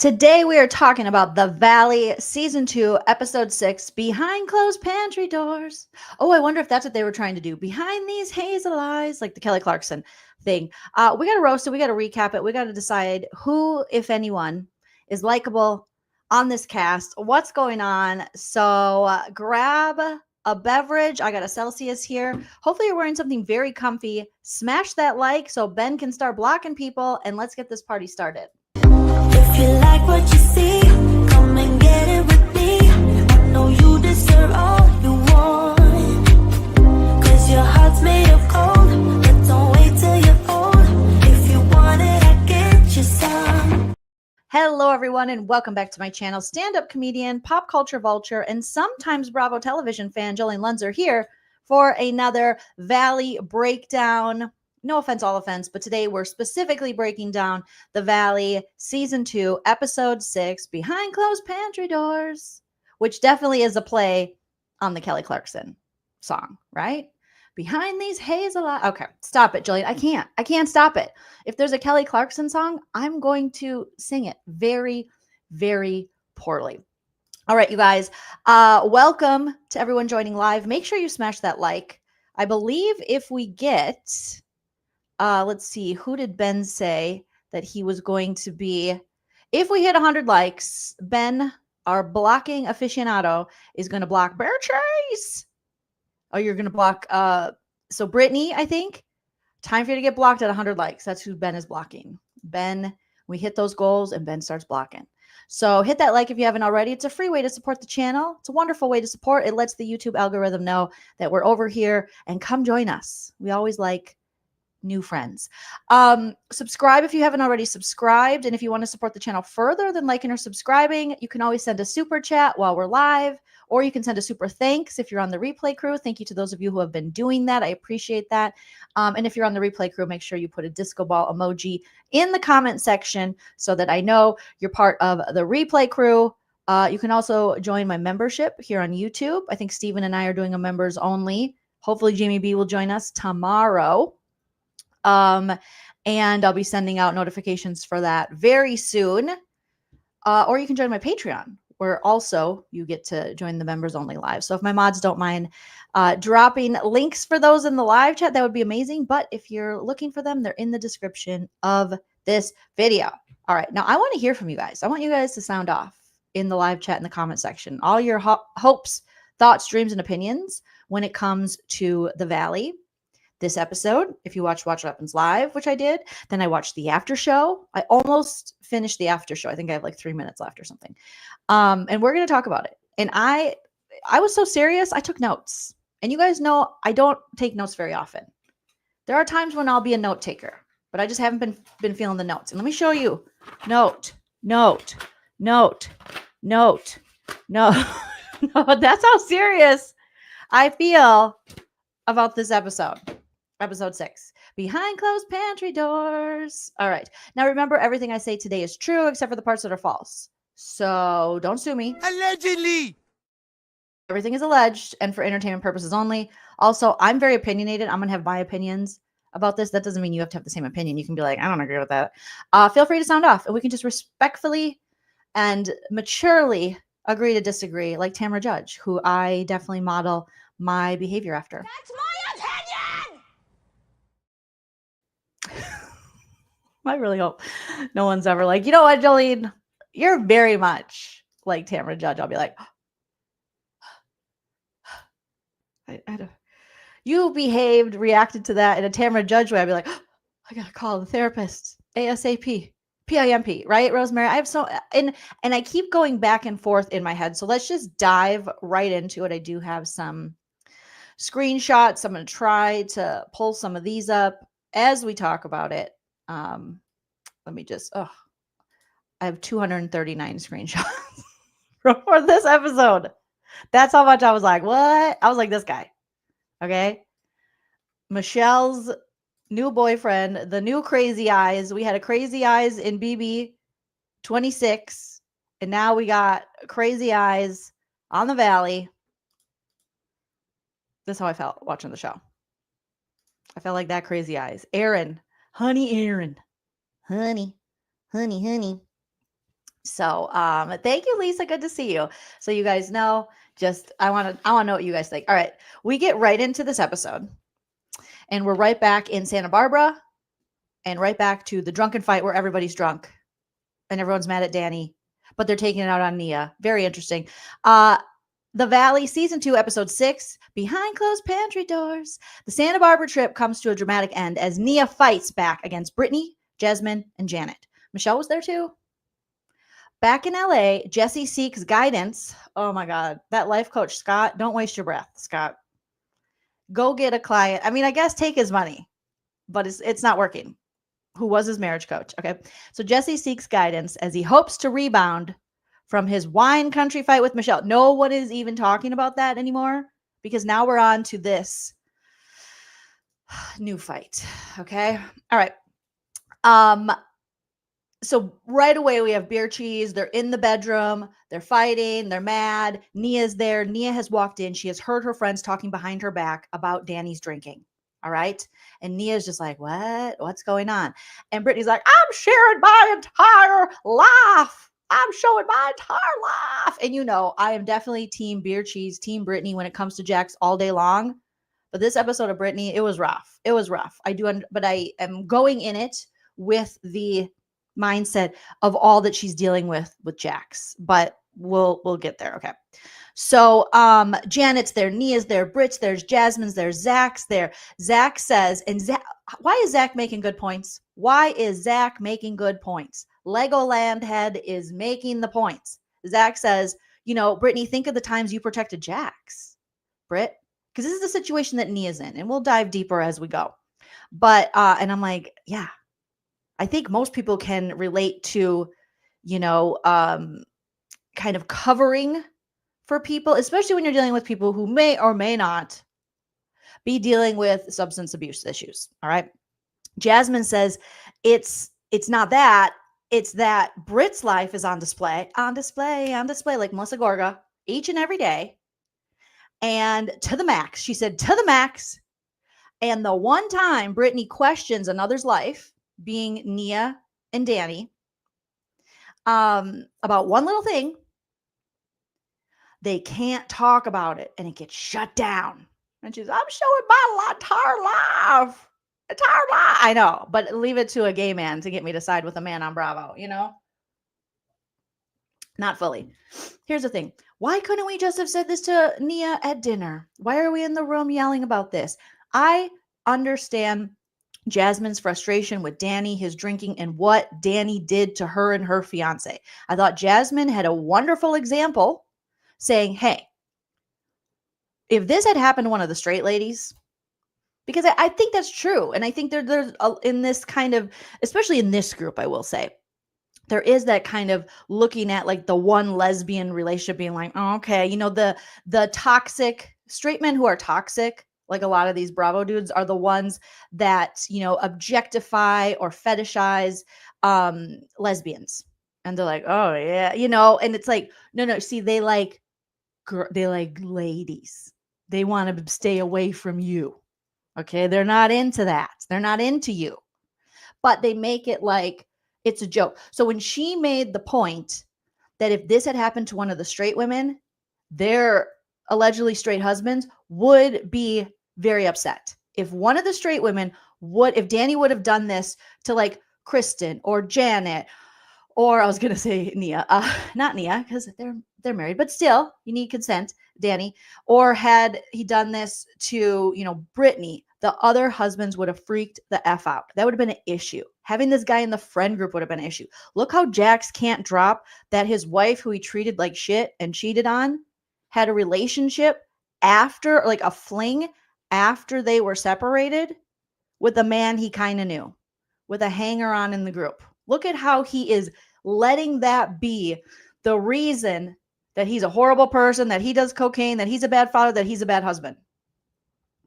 Today we are talking about The Valley, Season 2, Episode 6, Behind Closed Pantry Doors. Oh, I wonder if that's what they were trying to do. Behind these hazel eyes, like the Kelly Clarkson thing. We got to roast it. We got to recap it. We got to decide who, if anyone, is likable on this cast. What's going on? So grab a beverage. I got a Celsius here. Hopefully you're wearing something very comfy. Smash that like so Ben can start blocking people, and let's get this party started. If you like what you see, come and get it with me. I know you deserve all you want, 'cause your heart's made of gold. But don't wait till you're old. If you want it, I get you some. Hello, everyone, and welcome back to my channel. Stand-up comedian, pop culture vulture, and sometimes Bravo television fan Joleen Lunzer here for another Valley breakdown. No offense, all offense, but today we're specifically breaking down The Valley, Season 2, Episode 6, Behind Closed Pantry Doors, which definitely is a play on the Kelly Clarkson song, right? Behind these hazel eyes. Okay, stop it, Joleen. I can't stop it. If there's a Kelly Clarkson song, I'm going to sing it very, very poorly. All right, you guys. Welcome to everyone joining live. Make sure you smash that like. I believe if we get, let's see, who did Ben say that he was going to be? If we hit 100 likes, Ben, our blocking aficionado, is going to block Bear Chase. Oh, you're going to block, so Brittany, I think. Time for you to get blocked at 100 likes. That's who Ben is blocking. Ben, we hit those goals and Ben starts blocking. So hit that like if you haven't already. It's a free way to support the channel. It's a wonderful way to support. It lets the YouTube algorithm know that we're over here, and come join us. We always like new friends. Subscribe if you haven't already subscribed. And if you want to support the channel further than liking or subscribing, you can always send a super chat while we're live, or you can send a super thanks if you're on the replay crew. Thank you to those of you who have been doing that. I appreciate that. And if you're on the replay crew, make sure you put a disco ball emoji in the comment section so that I know you're part of the replay crew. You can also join my membership here on YouTube. I think Steven and I are doing a members only. Hopefully Jamie B will join us tomorrow. And I'll be sending out notifications for that very soon. Or you can join my Patreon, where also you get to join the members only live. So if my mods don't mind dropping links for those in the live chat, that would be amazing. But if you're looking for them, they're in the description of this video. All right. Now I want to hear from you guys. I want you guys to sound off in the live chat in the comment section. All your hopes, thoughts, dreams, and opinions when it comes to The Valley. This episode, if you watch Watch What Happens Live, which I did, then I watched the after show. I almost finished the after show. I think I have like 3 minutes left or something. And we're going to talk about it. And I was so serious, I took notes. And you guys know I don't take notes very often. There are times when I'll be a note taker, but I just haven't been feeling the notes. And let me show you. Note. No. That's how serious I feel about this episode. Episode 6, Behind Closed Pantry Doors. All right. Now, remember, everything I say today is true except for the parts that are false. So don't sue me. Allegedly. Everything is alleged and for entertainment purposes only. Also, I'm very opinionated. I'm going to have my opinions about this. That doesn't mean you have to have the same opinion. You can be like, I don't agree with that. Feel free to sound off, and we can just respectfully and maturely agree to disagree, like Tamra Judge, who I definitely model my behavior after. That's my opinion! I really hope no one's ever like, you know what, Joleen, you're very much like Tamra Judge. I'll be like, you behaved, reacted to that in a Tamra Judge way. I'd be like, I gotta call the therapist ASAP, PIMP, right, Rosemary? I have so, and I keep going back and forth in my head. So let's just dive right into it. I do have some screenshots. I'm going to try to pull some of these up as we talk about it. Let me just, I have 239 screenshots for this episode. That's how much I was like, what? I was like, this guy. Okay. Michelle's new boyfriend, the new Crazy Eyes. We had a Crazy Eyes in BB 26, and now we got Crazy Eyes on The Valley. This is how I felt watching the show. I felt like that Crazy Eyes. Aaron. Honey Aaron. Honey. So thank you, Lisa. Good to see you. So you guys know, I want to know what you guys think. All right. We get right into this episode and we're right back in Santa Barbara and right back to the drunken fight where everybody's drunk and everyone's mad at Danny, but they're taking it out on Nia. Very interesting. The Valley, season 2, episode 6, Behind Closed Pantry Doors. The Santa Barbara trip comes to a dramatic end as Nia fights back against Brittany, Jasmine, and Janet. Michelle was there too. Back in LA, Jesse seeks guidance. Oh my God, that life coach, Scott, don't waste your breath, Scott. Go get a client. I mean, I guess take his money, but it's not working. Who was his marriage coach? Okay. So Jesse seeks guidance as he hopes to rebound from his wine country fight with Michelle. No one is even talking about that anymore because now we're on to this new fight. Okay. All right. So right away we have beer cheese. They're in the bedroom. They're fighting. They're mad. Nia's there. Nia has walked in. She has heard her friends talking behind her back about Danny's drinking. All right. And Nia's just like, what? What's going on? And Brittany's like, I'm sharing my entire life. I'm showing my entire life. And you know, I am definitely team beer cheese, team Brittany when it comes to Jax all day long. But this episode of Brittany, it was rough. It was rough. But I am going in it with the mindset of all that she's dealing with Jax. But we'll get there. Okay. So Janet's there, Nia's there, Britt's there, Jasmine's there, Zach's there. Zach says, and Zach, why is Zach making good points? Why is Zach making good points? Legoland head is making the points. Zach says, you know, Brittany, think of the times you protected Jax, Britt, because this is the situation that Nia's in, and we'll dive deeper as we go. But and I'm like, yeah, I think most people can relate to, you know, kind of covering for people, especially when you're dealing with people who may or may not be dealing with substance abuse issues. All right. Jasmine says it's not that. It's that Britt's life is on display, like Melissa Gorga, each and every day. And to the max. She said to the max. And the one time Brittany questions another's life, being Nia and Danny, about one little thing, they can't talk about it and it gets shut down. And she's, I'm showing my entire life. I know, but leave it to a gay man to get me to side with a man on Bravo, you know? Not fully. Here's the thing. Why couldn't we just have said this to Nia at dinner? Why are we in the room yelling about this? I understand Jasmine's frustration with Danny, his drinking, and what Danny did to her and her fiance. I thought Jasmine had a wonderful example saying, hey, if this had happened to one of the straight ladies, because I think that's true. And I think there's in this kind of, especially in this group, I will say, there is that kind of looking at like the one lesbian relationship being like, oh, okay, you know, the toxic straight men who are toxic, like a lot of these Bravo dudes are the ones that, you know, objectify or fetishize lesbians. And they're like, oh yeah, you know, and it's like, no, see, they like ladies. They want to stay away from you. Okay. They're not into that. They're not into you, but they make it like it's a joke. So when she made the point that if this had happened to one of the straight women, their allegedly straight husbands would be very upset. If one of the straight women if Danny would have done this to like Kristen or Janet, or I was going to say Nia, not Nia, because they're married, but still you need consent, Danny, or had he done this to, you know, Brittany, the other husbands would have freaked the F out. That would have been an issue. Having this guy in the friend group would have been an issue. Look how Jax can't drop that his wife, who he treated like shit and cheated on, had a relationship after, like a fling after they were separated with a man he kind of knew, with a hanger on in the group. Look at how he is letting that be the reason that he's a horrible person, that he does cocaine, that he's a bad father, that he's a bad husband.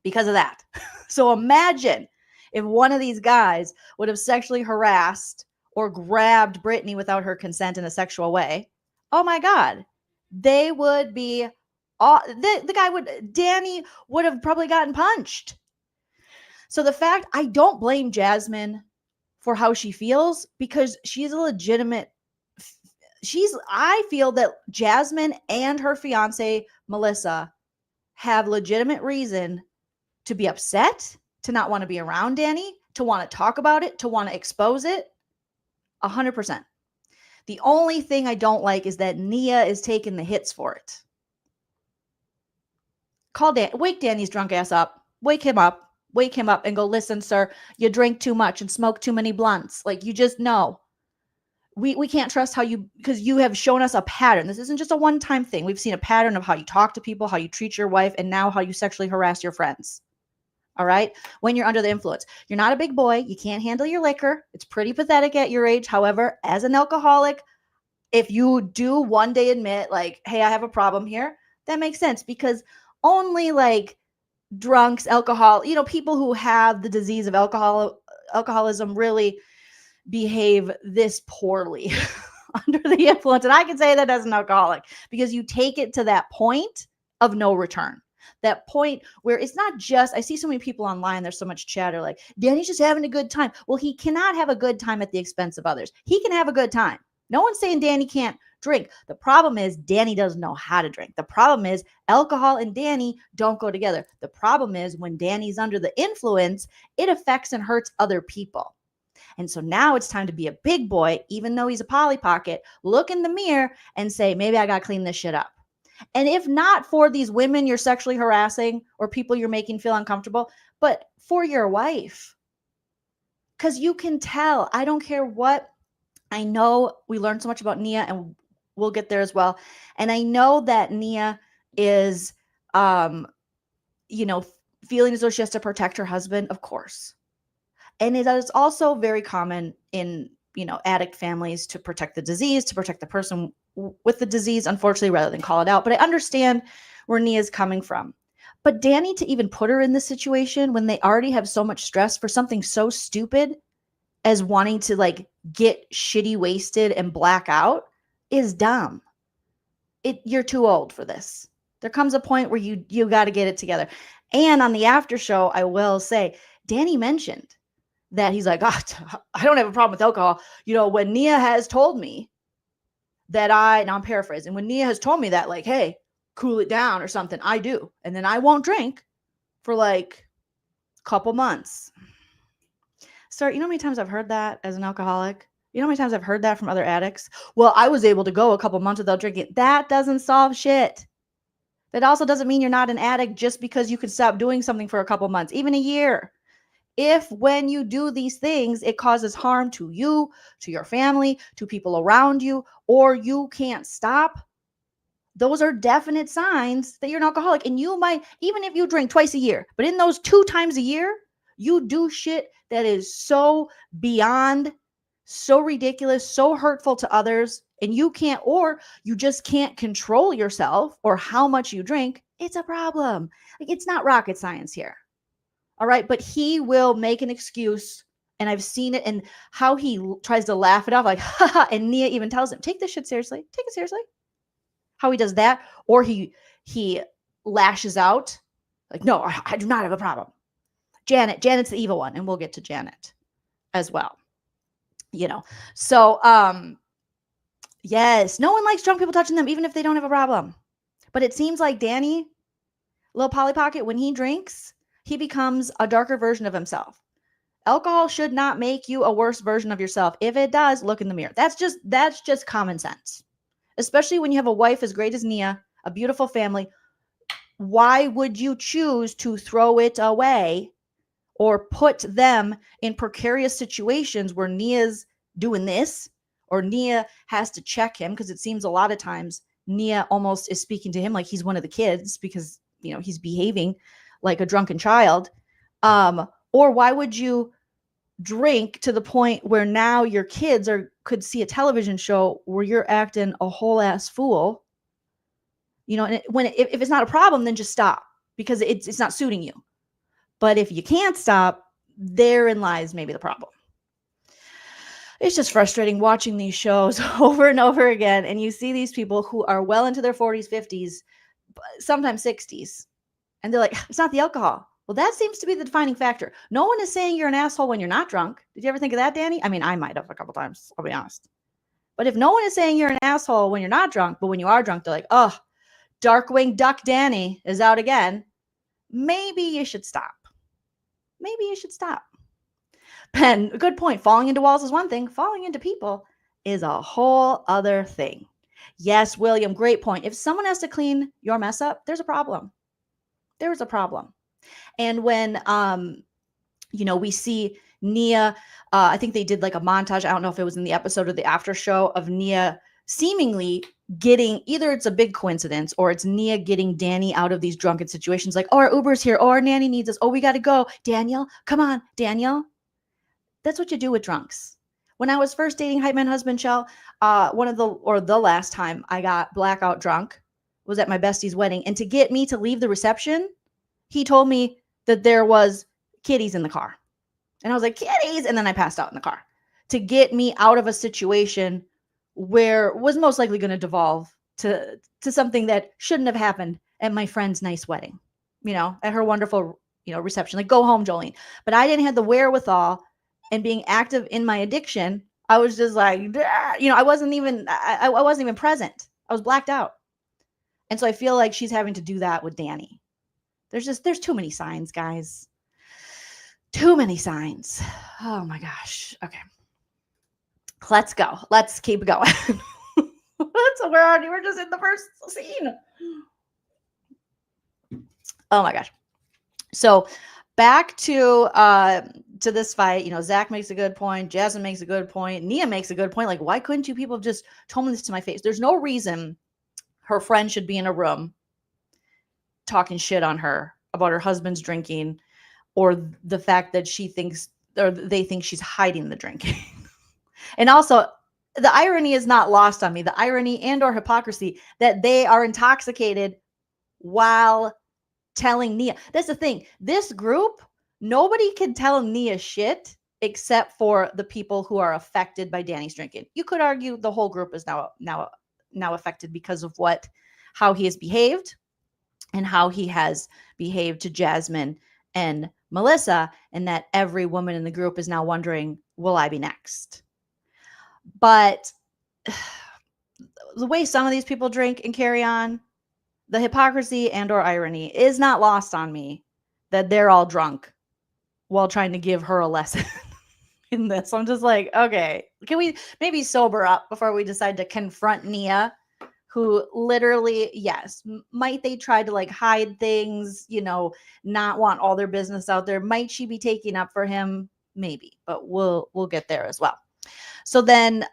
Because of that. So imagine if one of these guys would have sexually harassed or grabbed Brittany without her consent in a sexual way. Oh my God. They would be, Danny would have probably gotten punched. So the fact, I don't blame Jasmine for how she feels, because she's a legitimate I feel that Jasmine and her fiance, Melissa, have legitimate reason to be upset, to not want to be around Danny, to want to talk about it, to want to expose it. 100%. The only thing I don't like is that Nia is taking the hits for it. Wake Danny's drunk ass up. Wake him up and go, listen, sir, you drink too much and smoke too many blunts. Like, you just know. We can't trust how you, because you have shown us a pattern. This isn't just a one-time thing. We've seen a pattern of how you talk to people, how you treat your wife, and now how you sexually harass your friends. All right? When you're under the influence. You're not a big boy. You can't handle your liquor. It's pretty pathetic at your age. However, as an alcoholic, if you do one day admit, like, hey, I have a problem here, that makes sense, because only like drunks, alcohol, people who have the disease of alcoholism really behave this poorly under the influence. And I can say that as an alcoholic, because you take it to that point of no return. That point where it's not just, I see so many people online, there's so much chatter like, Danny's just having a good time. Well, he cannot have a good time at the expense of others. He can have a good time. No one's saying Danny can't drink. The problem is Danny doesn't know how to drink. The problem is alcohol and Danny don't go together. The problem is when Danny's under the influence, it affects and hurts other people. And so now it's time to be a big boy, even though he's a Polly Pocket, look in the mirror and say, maybe I got to clean this shit up. And if not for these women you're sexually harassing or people you're making feel uncomfortable, but for your wife, because you can tell, I don't care what, I know we learned so much about Nia and we'll get there as well. And I know that Nia is, feeling as though she has to protect her husband, of course. And it is also very common in, addict families to protect the disease, to protect the person with the disease, unfortunately, rather than call it out. But I understand where Nia's coming from. But Danny, to even put her in this situation when they already have so much stress for something so stupid as wanting to like get shitty wasted and black out is dumb. You're too old for this. There comes a point where you got to get it together. And on the after show, I will say, Danny mentioned that he's like, I don't have a problem with alcohol. When Nia has told me that now I'm paraphrasing, when Nia has told me that, like, hey, cool it down or something, I do. And then I won't drink for like a couple months. Sir, you know how many times I've heard that as an alcoholic? You know how many times I've heard that from other addicts? Well, I was able to go a couple months without drinking. That doesn't solve shit. That also doesn't mean you're not an addict just because you could stop doing something for a couple months, even a year. If when you do these things, it causes harm to you, to your family, to people around you, or you can't stop, those are definite signs that you're an alcoholic. And you might, even if you drink twice a year, but in those 2 times a year, you do shit that is so beyond, so ridiculous, so hurtful to others, and you can't, or you just can't control yourself or how much you drink, it's a problem. Like, it's not rocket science here. All right. But he will make an excuse. And I've seen it and how he tries to laugh it off, like, haha. And Nia even tells him, take this shit seriously. Take it seriously. How he does that. Or he lashes out like, no, I do not have a problem. Janet's the evil one. And we'll get to Janet as well. So, yes, no one likes drunk people touching them, even if they don't have a problem. But it seems like Danny, little Polly Pocket, when he drinks, he becomes a darker version of himself. Alcohol should not make you a worse version of yourself. If it does, look in the mirror. That's just common sense. Especially when you have a wife as great as Nia, a beautiful family. Why would you choose to throw it away or put them in precarious situations where Nia's doing this, or Nia has to check him? Because it seems a lot of times Nia almost is speaking to him like he's one of the kids because, he's behaving like a drunken child. Or why would you drink to the point where now your kids could see a television show where you're acting a whole ass fool? And if it's not a problem, then just stop, because it's not suiting you. But if you can't stop, therein lies maybe the problem. It's just frustrating watching these shows over and over again. And you see these people who are well into their 40s, 50s, sometimes 60s. And they're like, it's not the alcohol. Well, that seems to be the defining factor. No one is saying you're an asshole when you're not drunk. Did you ever think of that, Danny? I mean, I might have a couple times, I'll be honest. But if no one is saying you're an asshole when you're not drunk, but when you are drunk, they're like, oh, Darkwing Duck Danny is out again. Maybe you should stop. Maybe you should stop. And a good point. Falling into walls is one thing. Falling into people is a whole other thing. Yes, William, great point. If someone has to clean your mess up, there's a problem. There is a problem. And when, we see Nia, I think they did like a montage. I don't know if it was in the episode or the after show of Nia seemingly getting, either it's a big coincidence or it's Nia getting Danny out of these drunken situations. Like, oh, our Uber's here. Oh, our nanny needs us. Oh, we got to go. Daniel, come on, Daniel. That's what you do with drunks. When I was first dating Hype Man Husband Shell, the last time I got blackout drunk was at my bestie's wedding. And to get me to leave the reception, he told me that there was kitties in the car. And I was like, kitties? And then I passed out in the car to get me out of a situation where was most likely going to devolve to something that shouldn't have happened at my friend's nice wedding, at her wonderful, reception. Like, go home, Joleen. But I didn't have the wherewithal, and being active in my addiction, I was just like, I wasn't even present. I was blacked out. And so I feel like she's having to do that with Danny. There's too many signs, guys. Too many signs. Oh my gosh. Okay. Let's go. Let's keep going. We're just in the first scene. Oh my gosh. So back to this fight, Zach makes a good point. Jasmine makes a good point. Nia makes a good point. Like, why couldn't you people have just told me this to my face? There's no reason her friend should be in a room talking shit on her about her husband's drinking, or the fact that she thinks, or they think she's hiding the drinking. And also, the irony is not lost on me. The irony and or hypocrisy that they are intoxicated while telling Nia. That's the thing. This group, nobody can tell Nia shit except for the people who are affected by Danny's drinking. You could argue the whole group is now affected because of how he has behaved and how he has behaved to Jasmine and Melissa, and that every woman in the group is now wondering, will I be next? But the way some of these people drink and carry on, the hypocrisy and or irony is not lost on me that they're all drunk while trying to give her a lesson in this. I'm just like, okay, can we maybe sober up before we decide to confront Nia, who literally, yes, might they try to like hide things, not want all their business out there? Might she be taking up for him? Maybe, but we'll get there as well. So then,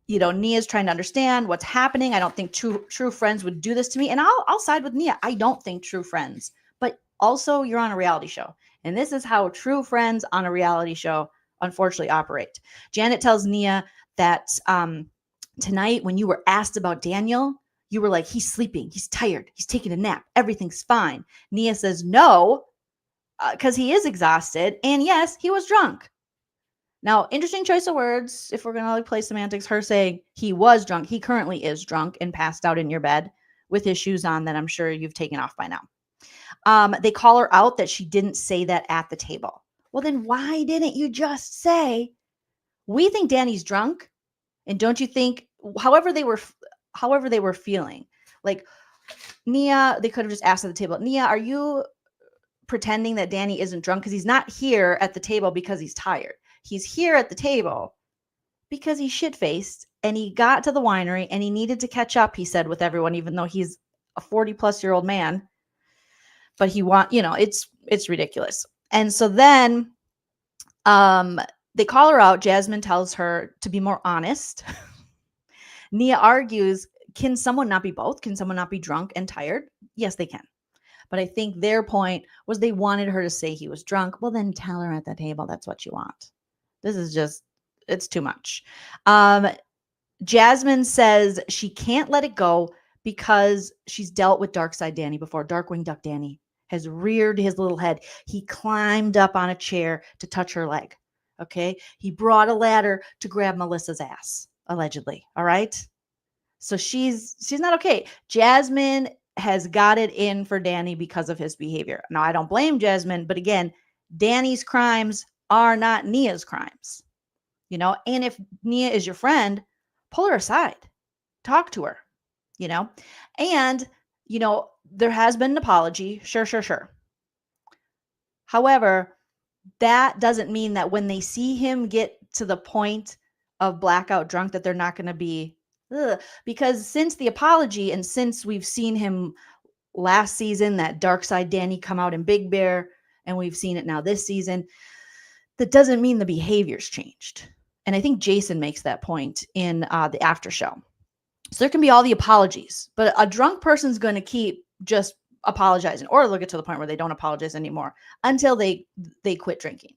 Nia's trying to understand what's happening. I don't think true friends would do this to me. And I'll side with Nia. I don't think true friends, but also you're on a reality show. And this is how true friends on a reality show, unfortunately, operate. Janet tells Nia that tonight when you were asked about Daniel, you were like, he's sleeping. He's tired. He's taking a nap. Everything's fine. Nia says no, because he is exhausted. And yes, he was drunk. Now, interesting choice of words. If we're going to play semantics, her saying he was drunk. He currently is drunk and passed out in your bed with his shoes on that I'm sure you've taken off by now. They call her out that she didn't say that at the table. Well, then why didn't you just say, we think Danny's drunk? And don't you think, however they were feeling, like Nia, they could have just asked at the table, Nia, are you pretending that Danny isn't drunk? Because he's not here at the table because he's tired. He's here at the table because he's shit-faced and he got to the winery and he needed to catch up, he said, with everyone, even though he's a 40-plus-year-old man. But it's ridiculous. And so then they call her out. Jasmine tells her to be more honest. Nia argues, can someone not be both? Can someone not be drunk and tired? Yes, they can. But I think their point was they wanted her to say he was drunk. Well, then tell her at the table that's what you want. This is just, it's too much. Jasmine says she can't let it go because she's dealt with Dark Side Danny before. Darkwing Duck Danny has reared his little head. He climbed up on a chair to touch her leg. Okay. He brought a ladder to grab Melissa's ass, allegedly. All right. So she's not okay. Jasmine has got it in for Danny because of his behavior. Now, I don't blame Jasmine, but again, Danny's crimes are not Nia's crimes, and if Nia is your friend, pull her aside, talk to her, and, there has been an apology. Sure. However, that doesn't mean that when they see him get to the point of blackout drunk that they're not going to be, because since the apology and since we've seen him last season, that dark side Danny come out in Big Bear, and we've seen it now this season, that doesn't mean the behavior's changed. And I think Jason makes that point in the after show. So there can be all the apologies, but a drunk person's going to keep just apologizing, or they'll get to the point where they don't apologize anymore until they quit drinking.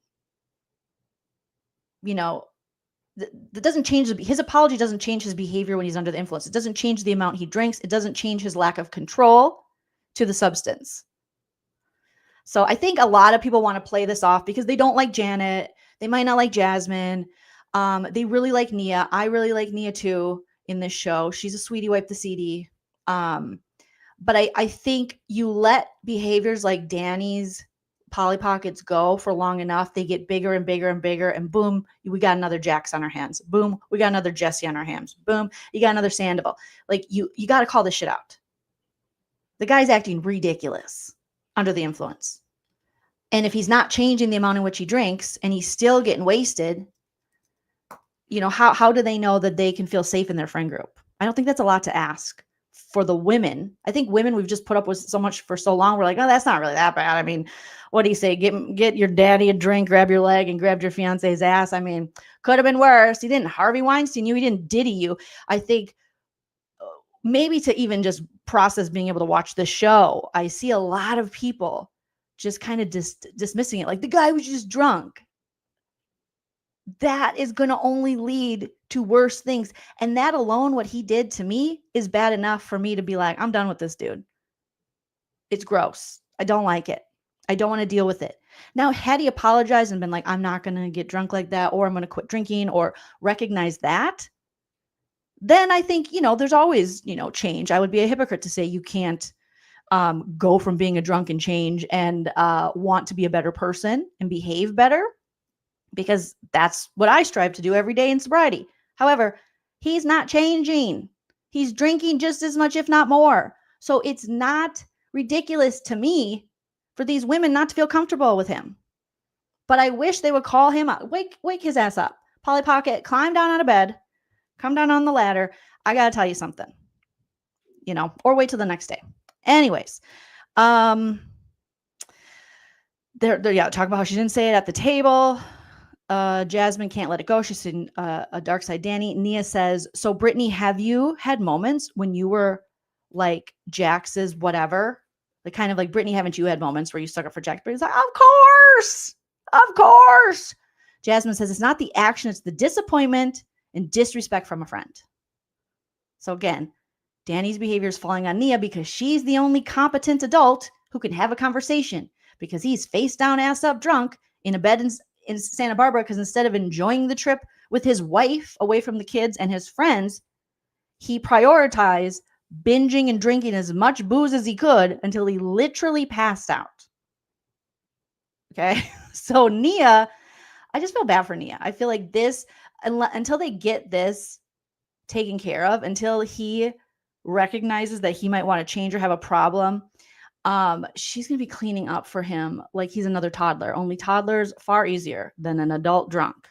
That doesn't change. His apology doesn't change his behavior when he's under the influence. It doesn't change the amount he drinks. It doesn't change his lack of control to the substance. So I think a lot of people want to play this off because they don't like Janet. They might not like Jasmine. They really like Nia. I really like Nia too in this show. She's a sweetie, wipe the CD. But I think you let behaviors like Danny's Polly Pockets go for long enough, they get bigger and bigger and bigger, and boom, we got another Jax on our hands. Boom, we got another Jesse on our hands. Boom, you got another Sandoval. Like, you got to call this shit out. The guy's acting ridiculous under the influence. And if he's not changing the amount in which he drinks and he's still getting wasted, how do they know that they can feel safe in their friend group? I don't think that's a lot to ask for the women. I think women, we've just put up with so much for so long. We're like, oh, that's not really that bad. I mean, what do you say? Get your daddy a drink, grab your leg, and grab your fiance's ass. I mean, could have been worse. He didn't Harvey Weinstein you. He didn't Diddy you. I think maybe to even just process being able to watch the show, I see a lot of people just kind of dismissing it. Like, the guy was just drunk. That is going to only lead to worse things. And that alone, what he did to me, is bad enough for me to be like, I'm done with this dude. It's gross. I don't like it. I don't want to deal with it. Now, had he apologized and been like, I'm not going to get drunk like that, or I'm going to quit drinking, or recognize that, then I think, there's always, change. I would be a hypocrite to say you can't go from being a drunk and change and want to be a better person and behave better, because that's what I strive to do every day in sobriety. However, he's not changing. He's drinking just as much, if not more. So it's not ridiculous to me for these women not to feel comfortable with him. But I wish they would call him up, wake his ass up. Polly Pocket, climb down out of bed, come down on the ladder. I got to tell you something, or wait till the next day. Anyways, talk about how she didn't say it at the table. Jasmine can't let it go. She's seen a dark side Danny. Nia says, so Brittany, have you had moments when you were like Jax's whatever? Like, kind of like, Brittany, haven't you had moments where you stuck up for Jax? Brittany's like, of course. Jasmine says, it's not the action, it's the disappointment and disrespect from a friend. So again, Danny's behavior is falling on Nia because she's the only competent adult who can have a conversation, because he's face down, ass up, drunk in a bed in Santa Barbara, because instead of enjoying the trip with his wife away from the kids and his friends, he prioritized binging and drinking as much booze as he could until he literally passed out. Okay. So Nia, I just feel bad for Nia. I feel like this, until they get this taken care of, until he recognizes that he might want to change or have a problem, she's going to be cleaning up for him like he's another toddler. Only toddlers far easier than an adult drunk.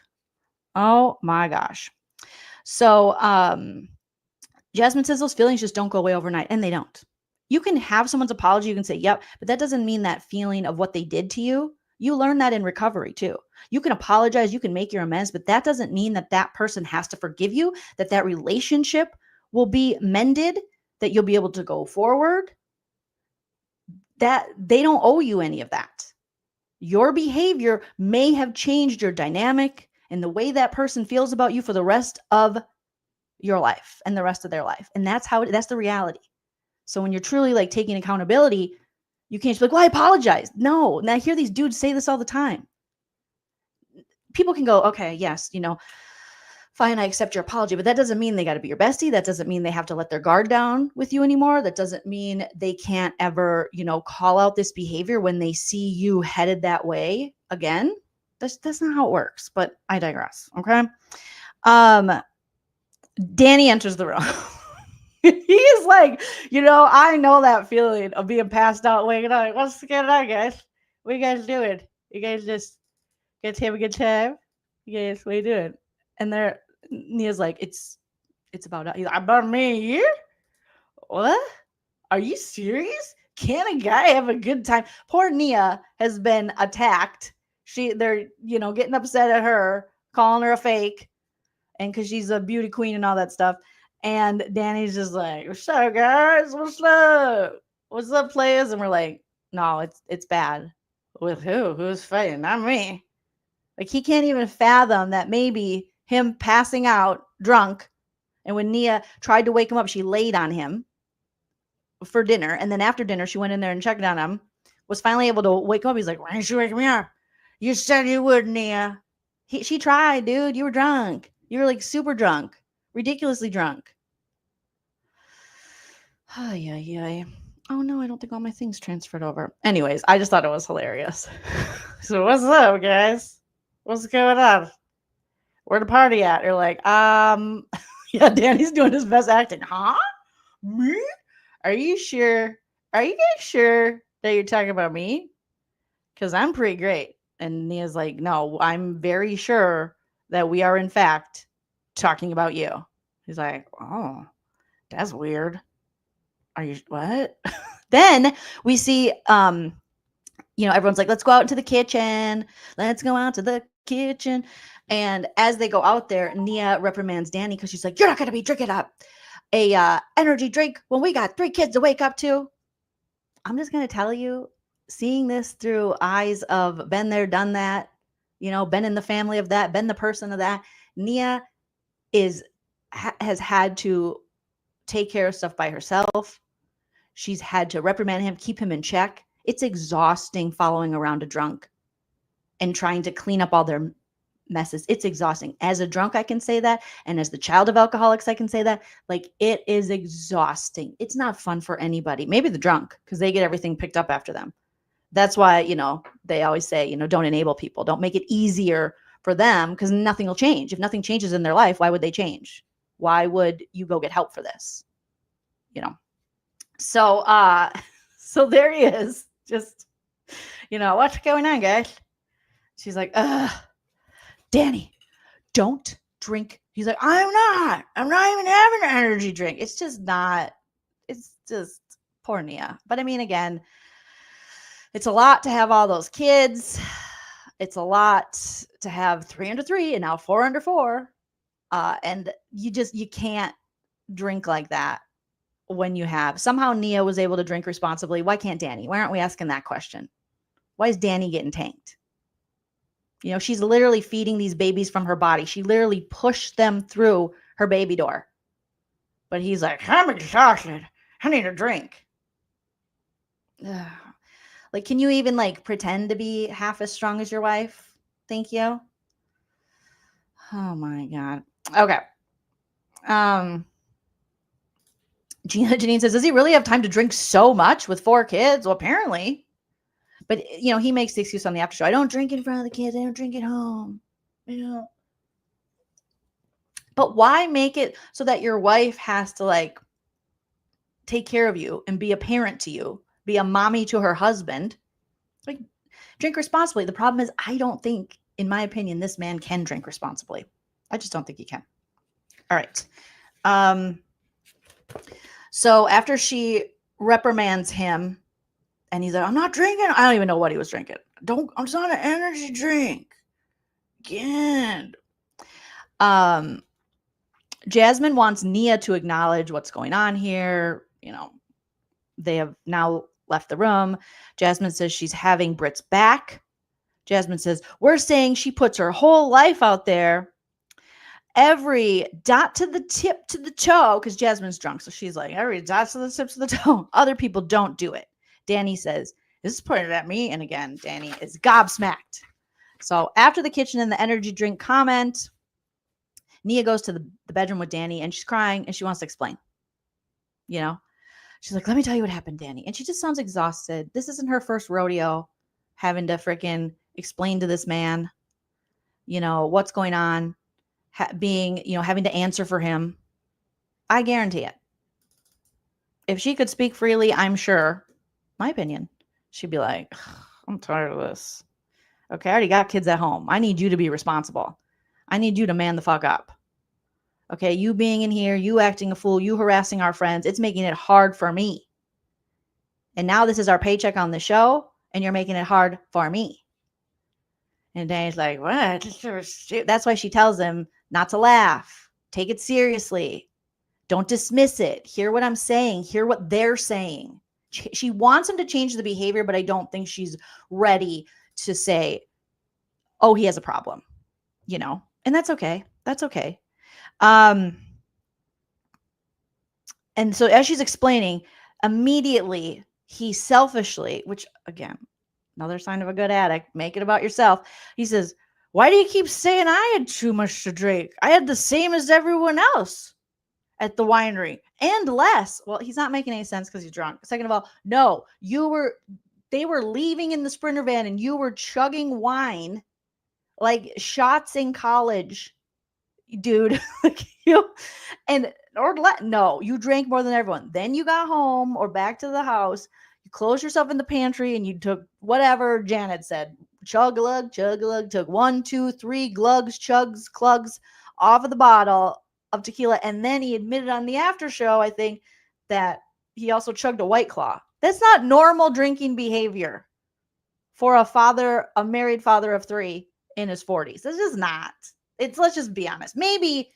Oh my gosh. So Jasmine says those feelings just don't go away overnight, and they don't. You can have someone's apology. You can say, yep, but that doesn't mean that feeling of what they did to you. You learn that in recovery too. You can apologize, you can make your amends, but that doesn't mean that that person has to forgive you, that relationship will be mended, that you'll be able to go forward. That they don't owe you any of that. Your behavior may have changed your dynamic and the way that person feels about you for the rest of your life and the rest of their life. And that's the reality. So when you're truly like taking accountability, you can't just be like, well, I apologize. No. And I hear these dudes say this all the time. People can go, okay, yes, fine, I accept your apology, but that doesn't mean they got to be your bestie. That doesn't mean they have to let their guard down with you anymore. That doesn't mean they can't ever, call out this behavior when they see you headed that way again. That's not how it works, but I digress. Okay. Danny enters the room. He is like, I know that feeling of being passed out, waking up. Like, what's going on, guys? What you guys doing? You guys just get to have a good time? You guys, what are you doing? And Nia's like, it's about me and you? What? Are you serious? Can a guy have a good time? Poor Nia has been attacked. They're getting upset at her, calling her a fake, and because she's a beauty queen and all that stuff. And Danny's just like, "What's up, guys? What's up? What's up, players?" And we're like, "No, it's bad." With who? Who's fighting? Not me. Like, he can't even fathom that maybe him passing out drunk, and when Nia tried to wake him up, she laid on him for dinner, and then after dinner she went in there and checked on him, was finally able to wake him up. He's like, "Why didn't you wake me up? You said you would, Nia." She tried, dude. You were drunk. You were like super drunk, ridiculously drunk. Ay. Oh no, I don't think all my things transferred over. Anyways, I just thought it was hilarious. So what's up, guys? What's going on? Where the party at? You're like, yeah, Danny's doing his best acting. Huh? Me? Are you sure? Are you guys sure that you're talking about me? Because I'm pretty great. And Nia's like, no, I'm very sure that we are in fact talking about you. He's like, oh, that's weird. Are you what? Then we see everyone's like, let's go out into the kitchen. Let's go out to the kitchen. And as they go out there, Nia reprimands Danny because she's like, you're not going to be drinking up a energy drink when we got 3 kids to wake up to. I'm just going to tell you, seeing this through eyes of been there, done that, been in the family of that, been the person of that, Nia has had to take care of stuff by herself. She's had to reprimand him, keep him in check. It's exhausting following around a drunk and trying to clean up all their messes. It's exhausting. As a drunk, I can say that. And as the child of alcoholics, I can say that. Like, it is exhausting. It's not fun for anybody. Maybe the drunk, because they get everything picked up after them. That's why, they always say, don't enable people. Don't make it easier for them, because nothing will change. If nothing changes in their life, why would they change? Why would you go get help for this? So, so there he is. Just, what's going on, guys? She's like, Danny, don't drink. He's like, I'm not even having an energy drink. It's just poor Nia. But I mean, again, it's a lot to have all those kids. It's a lot to have 3 under 3 and now 4 under 4. And you can't drink like that when you have. Somehow Nia was able to drink responsibly. Why can't Danny? Why aren't we asking that question? Why is Danny getting tanked? She's literally feeding these babies from her body. She literally pushed them through her baby door. But he's like, I'm exhausted. I need a drink. Ugh. Like, can you even pretend to be half as strong as your wife? Thank you. Oh my God. Okay. Janine says, does he really have time to drink so much with 4 kids? Well, apparently. But, he makes the excuse on the after show. I don't drink in front of the kids. I don't drink at home. But why make it so that your wife has to, take care of you and be a parent to you, be a mommy to her husband? Drink responsibly. The problem is, I don't think, in my opinion, this man can drink responsibly. I just don't think he can. All right. So after she reprimands him, and he's like, I'm not drinking. I don't even know what he was drinking. I'm just on an energy drink. Again. Jasmine wants Nia to acknowledge what's going on here. They have now left the room. Jasmine says she's having Britt's back. Jasmine says, we're saying she puts her whole life out there. Every dot to the tip to the toe, because Jasmine's drunk. So she's like, every dot to the tip to the toe. Other people don't do it. Danny says, this is pointed at me. And again, Danny is gobsmacked. So after the kitchen and the energy drink comment, Nia goes to the bedroom with Danny and she's crying and she wants to explain. She's like, let me tell you what happened, Danny. And she just sounds exhausted. This isn't her first rodeo having to freaking explain to this man, what's going on, having to answer for him. I guarantee it. If she could speak freely, I'm sure, my opinion, she'd be like, I'm tired of this. Okay, I already got kids at home. I need you to be responsible. I need you to man the fuck up. Okay, you being in here, you acting a fool, you harassing our friends, it's making it hard for me. And now this is our paycheck on the show, and you're making it hard for me. And Danny's like, what? That's why she tells him not to laugh. Take it seriously. Don't dismiss it. Hear what I'm saying. Hear what they're saying. She wants him to change the behavior, but I don't think she's ready to say, oh, he has a problem, and that's okay. That's okay. And so as she's explaining, immediately he selfishly, which again, another sign of a good addict, make it about yourself. He says, why do you keep saying I had too much to drink? I had the same as everyone else at the winery and less. Well, he's not making any sense because he's drunk. Second of all, no, they were leaving in the Sprinter van and you were chugging wine like shots in college, dude. No, you drank more than everyone. Then you got home or back to the house. You closed yourself in the pantry and you took whatever Janet said. Chug-a-lug, chug-a-lug, took 1, 2, 3 glugs, chugs, clugs off of the bottle of tequila. And then he admitted on the after show, I think, that he also chugged a White Claw. That's not normal drinking behavior for a married father of 3 in his 40s. This is not. Let's just be honest. Maybe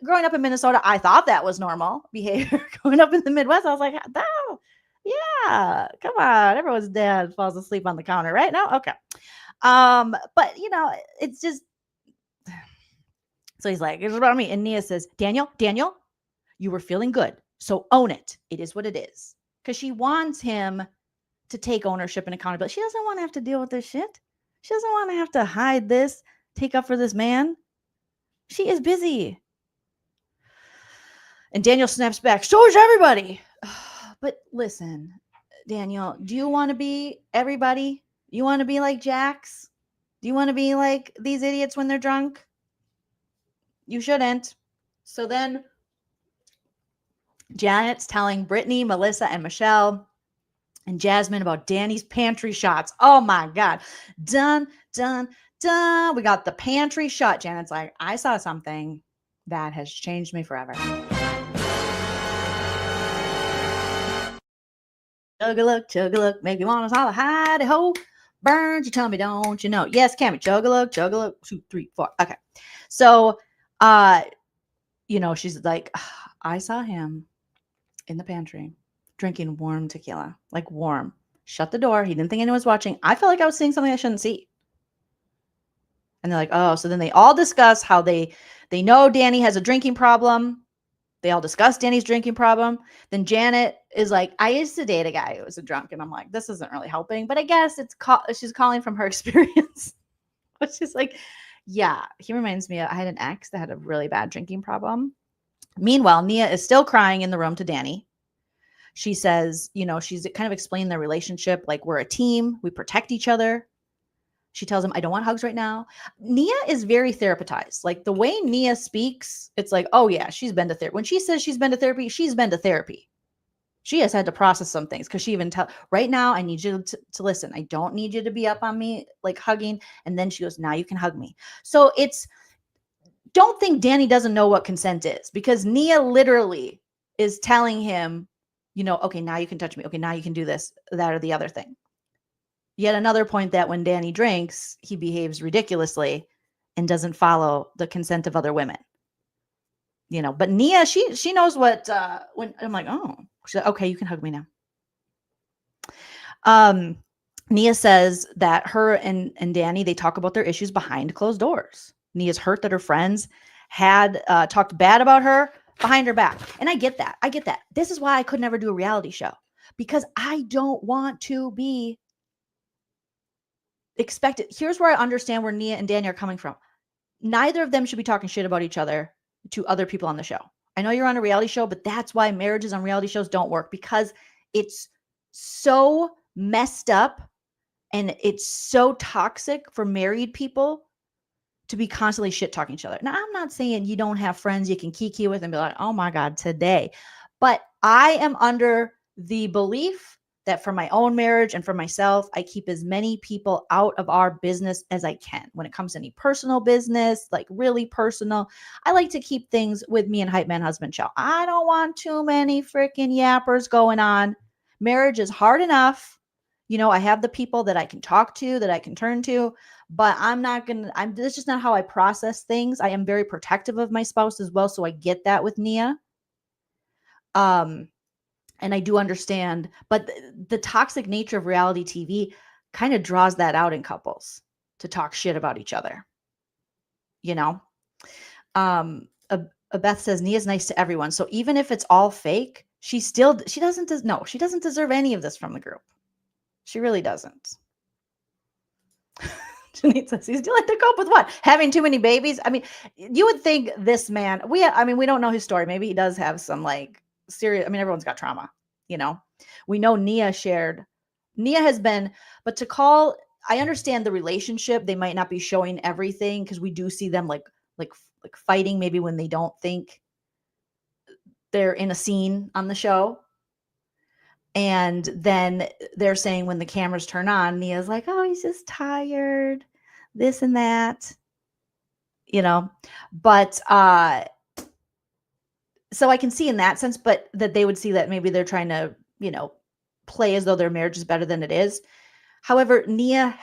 growing up in Minnesota, I thought that was normal behavior. Growing up in the Midwest, I was like, oh, yeah, come on. Everyone's dad falls asleep on the counter, right? No? Okay. But it's just, so he's like, it's about me. And Nia says, Daniel, you were feeling good. So own it. It is what it is. Because she wants him to take ownership and accountability. She doesn't want to have to deal with this shit. She doesn't want to have to hide this, take up for this man. She is busy. And Daniel snaps back. So is everybody. But listen, Daniel, do you want to be everybody? You want to be like Jax? Do you want to be like these idiots when they're drunk? You shouldn't. So then Janet's telling Brittany, Melissa, and Michelle and Jasmine about Danny's pantry shots. Oh my God. Dun, dun, dun. We got the pantry shot. Janet's like, I saw something that has changed me forever. Chug-a-look, make me want to holler, hidey-ho. Burns, you tell me, don't you know? Yes, Cammy, chug-a-look, 2, 3, 4. Okay. So, she's like, I saw him in the pantry drinking warm tequila, like warm. Shut the door. He didn't think anyone was watching. I felt like I was seeing something I shouldn't see. And they're like, oh, so then they all discuss how they know Danny has a drinking problem. They all discuss Danny's drinking problem. Then Janet is like, I used to date a guy who was a drunk. And I'm like, this isn't really helping. But I guess she's calling from her experience. But she's like, yeah, he reminds me, I had an ex that had a really bad drinking problem. Meanwhile, Nia is still crying in the room to Danny. She says, she's kind of explained their relationship. Like, we're a team. We protect each other. She tells him, I don't want hugs right now. Nia is very therapized. Like, the way Nia speaks, it's like, oh yeah, she's been to therapy. When she says she's been to therapy, she's been to therapy. She has had to process some things because she even right now, I need you to listen. I don't need you to be up on me, like hugging. And then she goes, now you can hug me. So don't think Danny doesn't know what consent is, because Nia literally is telling him, okay, now you can touch me. Okay, now you can do this, that, or the other thing. Yet another point that when Danny drinks, he behaves ridiculously and doesn't follow the consent of other women. But Nia, she knows what, when I'm like, oh, she's like, okay, you can hug me now. Nia says that her and Danny, they talk about their issues behind closed doors. Nia's hurt that her friends had talked bad about her behind her back. And I get that. This is why I could never do a reality show, because I don't want to be expected. Here's where I understand where Nia and Danny are coming from. Neither of them should be talking shit about each other to other people on the show. I know you're on a reality show, but that's why marriages on reality shows don't work, because it's so messed up and it's so toxic for married people to be constantly shit talking each other. Now, I'm not saying you don't have friends you can kiki with and be like, oh my God, today. But I am under the belief that for my own marriage and for myself, I keep as many people out of our business as I can. When it comes to any personal business, like really personal, I like to keep things with me and Hype Man Husband Show. I don't want too many freaking yappers going on. Marriage is hard enough. You know, I have the people that I can talk to, that I can turn to, but that's just not how I process things. I am very protective of my spouse as well. So I get that with Nia. And I do understand, but the toxic nature of reality TV kind of draws that out in couples to talk shit about each other. You know, Beth says Nia's nice to everyone. So even if it's all fake, she doesn't deserve any of this from the group. She really doesn't. Janine says he's dealing to cope with what? Having too many babies? I mean, you would think this man, we don't know his story. Maybe he does have some like serious, everyone's got trauma, you know. We know Nia has been, but I understand the relationship. They might not be showing everything because we do see them like fighting maybe when they don't think they're in a scene on the show. And then they're saying when the cameras turn on, Nia's like, oh, he's just tired, this and that, you know. But so I can see in that sense, but that they would see that maybe they're trying to, you know, play as though their marriage is better than it is. However, Nia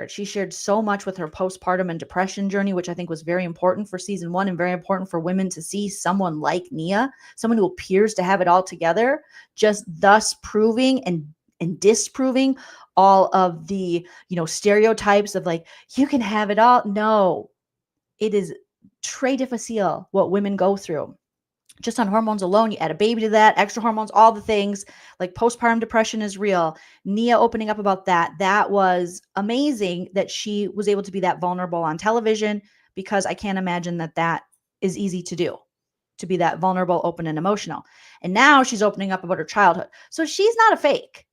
she shared so much with her postpartum and depression journey, which I think was very important for season 1 and very important for women to see someone like Nia, someone who appears to have it all together, just thus proving and disproving all of the, you know, stereotypes of like, you can have it all. No, it is très difficile what women go through. Just on hormones alone, you add a baby to that, extra hormones, all the things, like postpartum depression is real. Nia opening up about that was amazing that she was able to be that vulnerable on television, because I can't imagine that is easy to do, to be that vulnerable, open, and emotional. And now she's opening up about her childhood. So she's not a fake,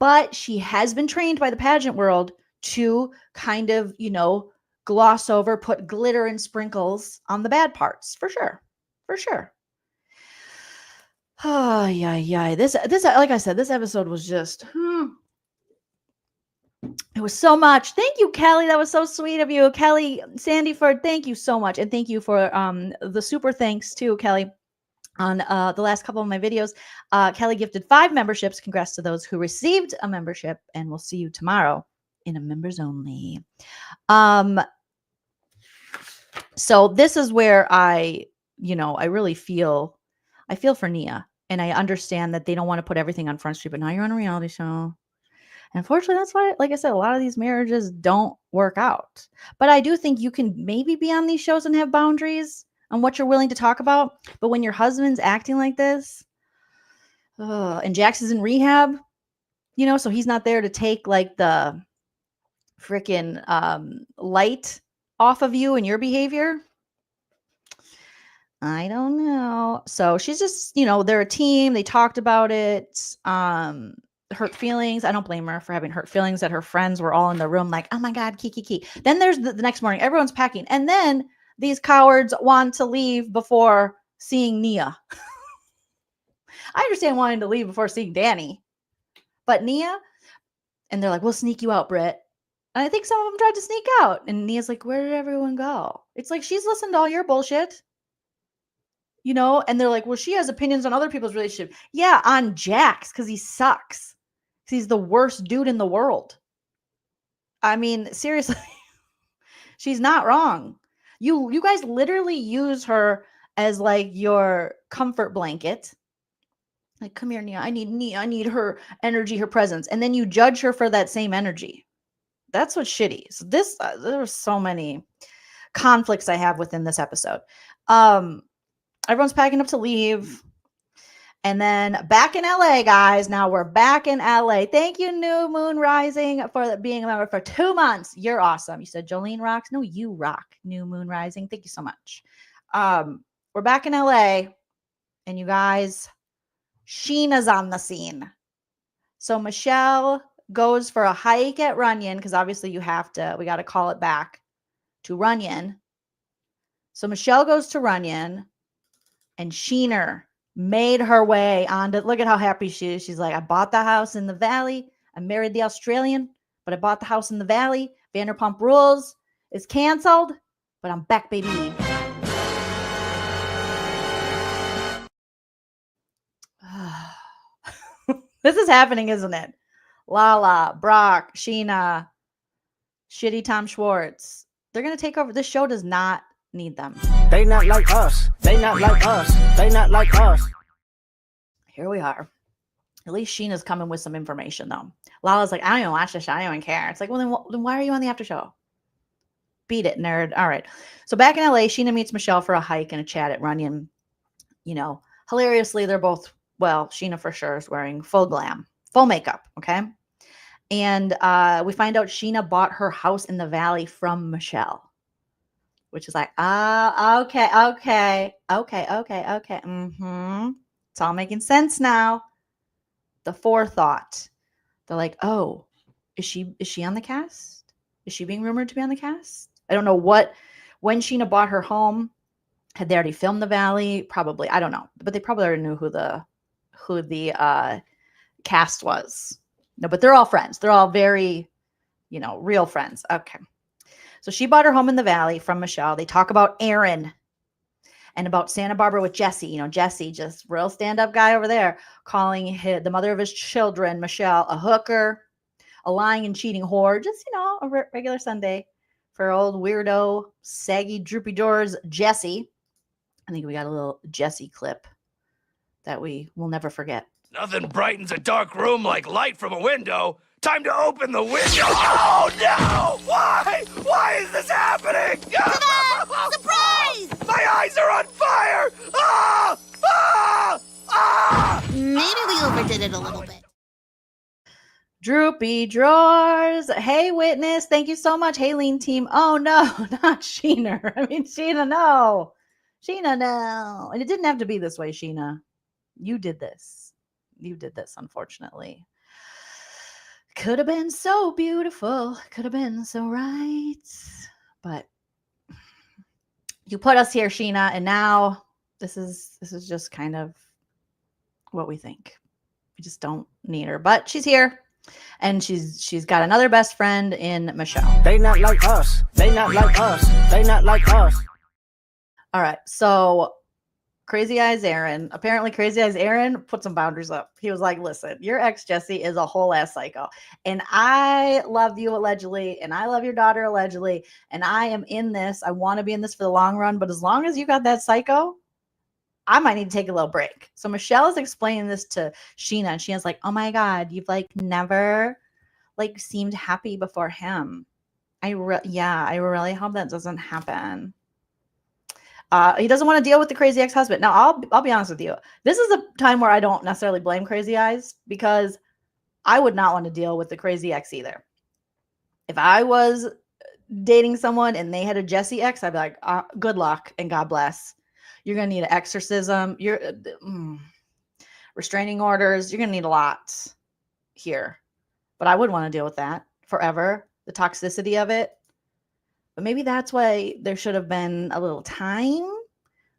but she has been trained by the pageant world to kind of, you know, gloss over, put glitter and sprinkles on the bad parts, for sure. For sure. Oh, yeah. This, like I said, this episode was just, it was so much. Thank you, Kelly. That was so sweet of you. Kelly Sandyford, thank you so much. And thank you for the super thanks too, Kelly, on the last couple of my videos. Kelly gifted 5 memberships. Congrats to those who received a membership, and we'll see you tomorrow in a members only. So this is where I really feel for Nia, and I understand that they don't want to put everything on Front Street, but now you're on a reality show. And unfortunately, that's why, like I said, a lot of these marriages don't work out. But I do think you can maybe be on these shows and have boundaries on what you're willing to talk about. But when your husband's acting like this, and Jax is in rehab, you know, so he's not there to take like the freaking light off of you and your behavior. I don't know. So she's just, you know, they're a team. They talked about it. Hurt feelings. I don't blame her for having hurt feelings that her friends were all in the room like, oh my God, key. Then there's the next morning, everyone's packing. And then these cowards want to leave before seeing Nia. I understand wanting to leave before seeing Danny. But Nia, and they're like, we'll sneak you out, Britt. And I think some of them tried to sneak out. And Nia's like, where did everyone go? It's like, she's listened to all your bullshit. You know, and they're like, well, she has opinions on other people's relationship. Yeah, on Jax, because he sucks. He's the worst dude in the world. I mean, seriously, she's not wrong. You guys literally use her as like your comfort blanket. Like, come here, Nia. I need her energy, her presence. And then you judge her for that same energy. That's what's shitty. So there were so many conflicts I have within this episode. Everyone's packing up to leave. And then back in LA, guys. Now we're back in LA. Thank you, New Moon Rising, for being a member for 2 months. You're awesome. You said Joleen rocks. No, you rock, New Moon Rising. Thank you so much. We're back in LA. And you guys, Sheena's on the scene. So Michelle goes for a hike at Runyon, because obviously we got to call it back to Runyon. So Michelle goes to Runyon, and Sheener made her way on to, look at how happy she is. She's like, I bought the house in the valley. I married the Australian, but I bought the house in the valley. Vanderpumprules is canceled, but I'm back, baby. This is happening, isn't it? Lala, Brock, Sheena, shitty Tom Schwartz. They're going to take over. This show does not need them. They not like us. They not like us. They not like us. Here we are. At least Sheena's coming with some information, though. Lala's like, I don't even watch the show. I don't even care. It's like, well, then why are you on the after show? Beat it, nerd. All right. So back in LA, Sheena meets Michelle for a hike and a chat at Runyon. You know, hilariously, they're both, well, Sheena for sure is wearing full glam, full makeup. Okay. And we find out Sheena bought her house in the valley from Michelle, which is like, okay. It's all making sense now. The forethought. They're like, oh, is she on the cast? Is she being rumored to be on the cast? I don't know when Sheena bought her home, had they already filmed the valley? Probably. I don't know. But they probably already knew who the cast was. No, but they're all friends. They're all very, real friends. Okay. So she bought her home in the valley from Michelle. They talk about Aaron and about Santa Barbara with Jesse. Jesse, just real stand-up guy over there, calling the mother of his children, Michelle, a hooker, a lying and cheating whore. Just, a regular Sunday for old weirdo, saggy, droopy doors, Jesse. I think we got a little Jesse clip that we will never forget. Nothing brightens a dark room like light from a window. Time to open the window. Oh, no! Why? Why is this happening? Surprise! My eyes are on fire! Ah! Ah! Ah! Maybe we overdid it a little bit. Droopy drawers. Hey, witness. Thank you so much. Hey, lean team. Oh, no, not Sheena. I mean, Sheena, no. Sheena, no. And it didn't have to be this way, Sheena. You did this. You did this, unfortunately. Could have been so beautiful. Could have been so right. But you put us here, Sheena, and now this is just kind of what we think. We just don't need her. But she's here. And she's got another best friend in Michelle. They not like us. They not like us. They not like us. All right. So Crazy Eyes Aaron, apparently Crazy Eyes Aaron put some boundaries up. He was like, listen, your ex Jesse is a whole ass psycho. And I love you allegedly. And I love your daughter allegedly. And I am in this. I want to be in this for the long run. But as long as you got that psycho, I might need to take a little break. So Michelle is explaining this to Sheena. And Sheena's like, oh my God, you've never seemed happy before him. I really hope that doesn't happen. He doesn't want to deal with the crazy ex-husband. Now, I'll be honest with you. This is a time where I don't necessarily blame Crazy Eyes because I would not want to deal with the crazy ex either. If I was dating someone and they had a Jesse ex, I'd be like, good luck and God bless. You're going to need an exorcism. Restraining orders. You're going to need a lot here. But I would want to deal with that forever. The toxicity of it. But maybe that's why there should have been a little time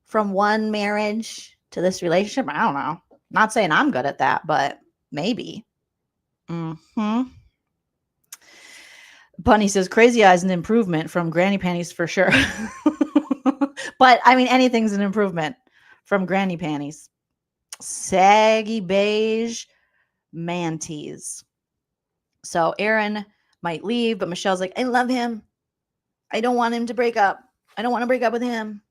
from one marriage to this relationship. I don't know. Not saying I'm good at that, but maybe. Bunny says, Crazy Eyes an improvement from Granny Panties for sure. But, I mean, anything's an improvement from Granny Panties. Saggy beige manties. So Aaron might leave, but Michelle's like, I love him. I don't want him to break up. I don't want to break up with him.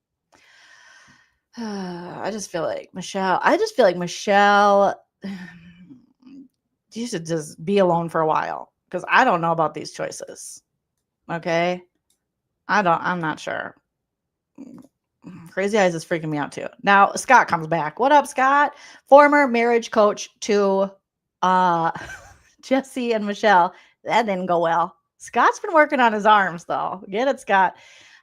I just feel like Michelle, you should just be alone for a while because I don't know about these choices. Okay. I'm not sure. Crazy Eyes is freaking me out too. Now Scott comes back. What up, Scott? Former marriage coach to Jesse and Michelle. That didn't go well. Scott's been working on his arms though. Get it, Scott.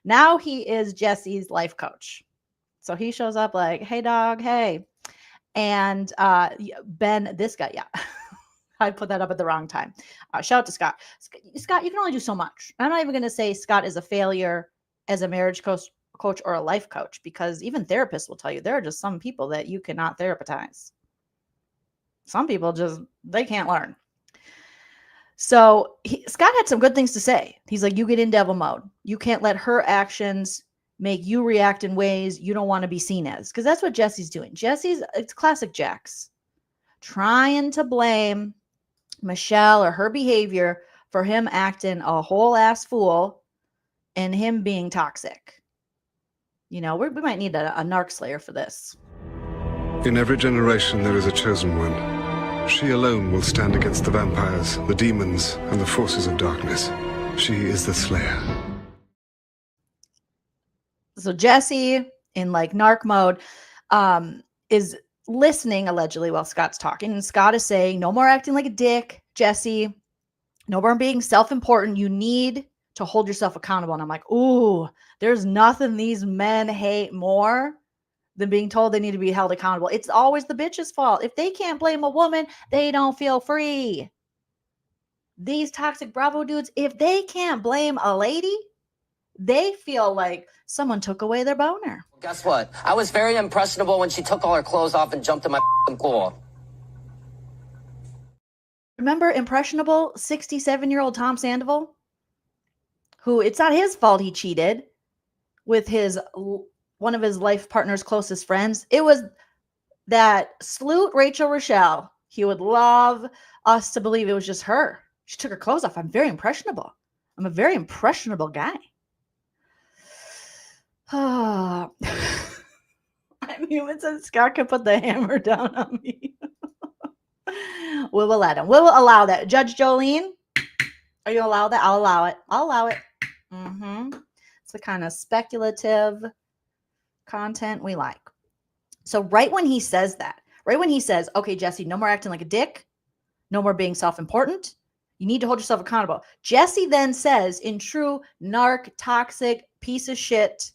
Now he is Jesse's life coach. So he shows up like, hey dog, hey. And Ben, this guy, yeah. I put that up at the wrong time. Shout out to Scott. Scott, you can only do so much. I'm not even going to say Scott is a failure as a marriage coach or a life coach, because even therapists will tell you there are just some people that you cannot therapize. Some people just, they can't learn. So Scott had some good things to say. He's like, you get in devil mode. You can't let her actions make you react in ways you don't want to be seen as. Because that's what Jesse's doing. It's classic Jax. Trying to blame Michelle or her behavior for him acting a whole ass fool and him being toxic. We might need a narc slayer for this. In every generation, there is a chosen one. She alone will stand against the vampires, the demons, and the forces of darkness. She is the Slayer. So Jesse, in like narc mode, is listening allegedly while Scott's talking. And Scott is saying, no more acting like a dick, Jesse. No more being self-important. You need to hold yourself accountable. And I'm like, ooh, there's nothing these men hate more than being told they need to be held accountable. It's always the bitch's fault. If they can't blame a woman, they don't feel free. These toxic Bravo dudes, if they can't blame a lady, they feel like someone took away their boner. Guess what? I was very impressionable when she took all her clothes off and jumped in my pool. Remember impressionable 67-year-old Tom Sandoval? Who, it's not his fault he cheated with one of his life partner's closest friends. It was that sleut Rachel Rochelle. He would love us to believe it was just her. She took her clothes off. I'm very impressionable. I'm a very impressionable guy. I mean, it says Scott could put the hammer down on me. We will let him. We will allow that. Judge Joleen, are you allow that? I'll allow it. I'll allow it. It's the kind of speculative content we like. So right when he says that, right when he says, okay, Jesse, no more acting like a dick, no more being self-important, you need to hold yourself accountable. Jesse then says, in true narc, toxic, piece of shit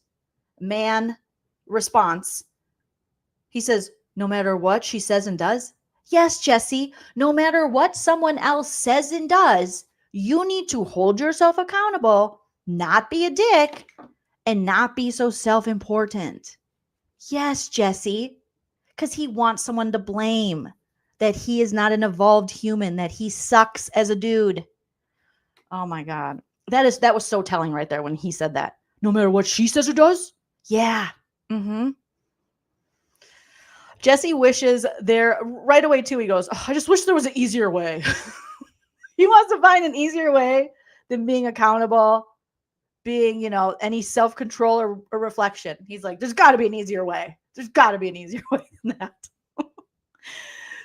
man response, he says, no matter what she says and does, yes, Jesse, no matter what someone else says and does, you need to hold yourself accountable, not be a dick, and not be so self-important. Yes, Jesse, because he wants someone to blame, that he is not an evolved human, that he sucks as a dude. Oh my God. That was so telling right there when he said that. No matter what she says or does? Yeah. Jesse wishes there right away too. He goes, oh, I just wish there was an easier way. He wants to find an easier way than being accountable, being, any self-control or reflection. He's like, there's got to be an easier way. There's got to be an easier way than that.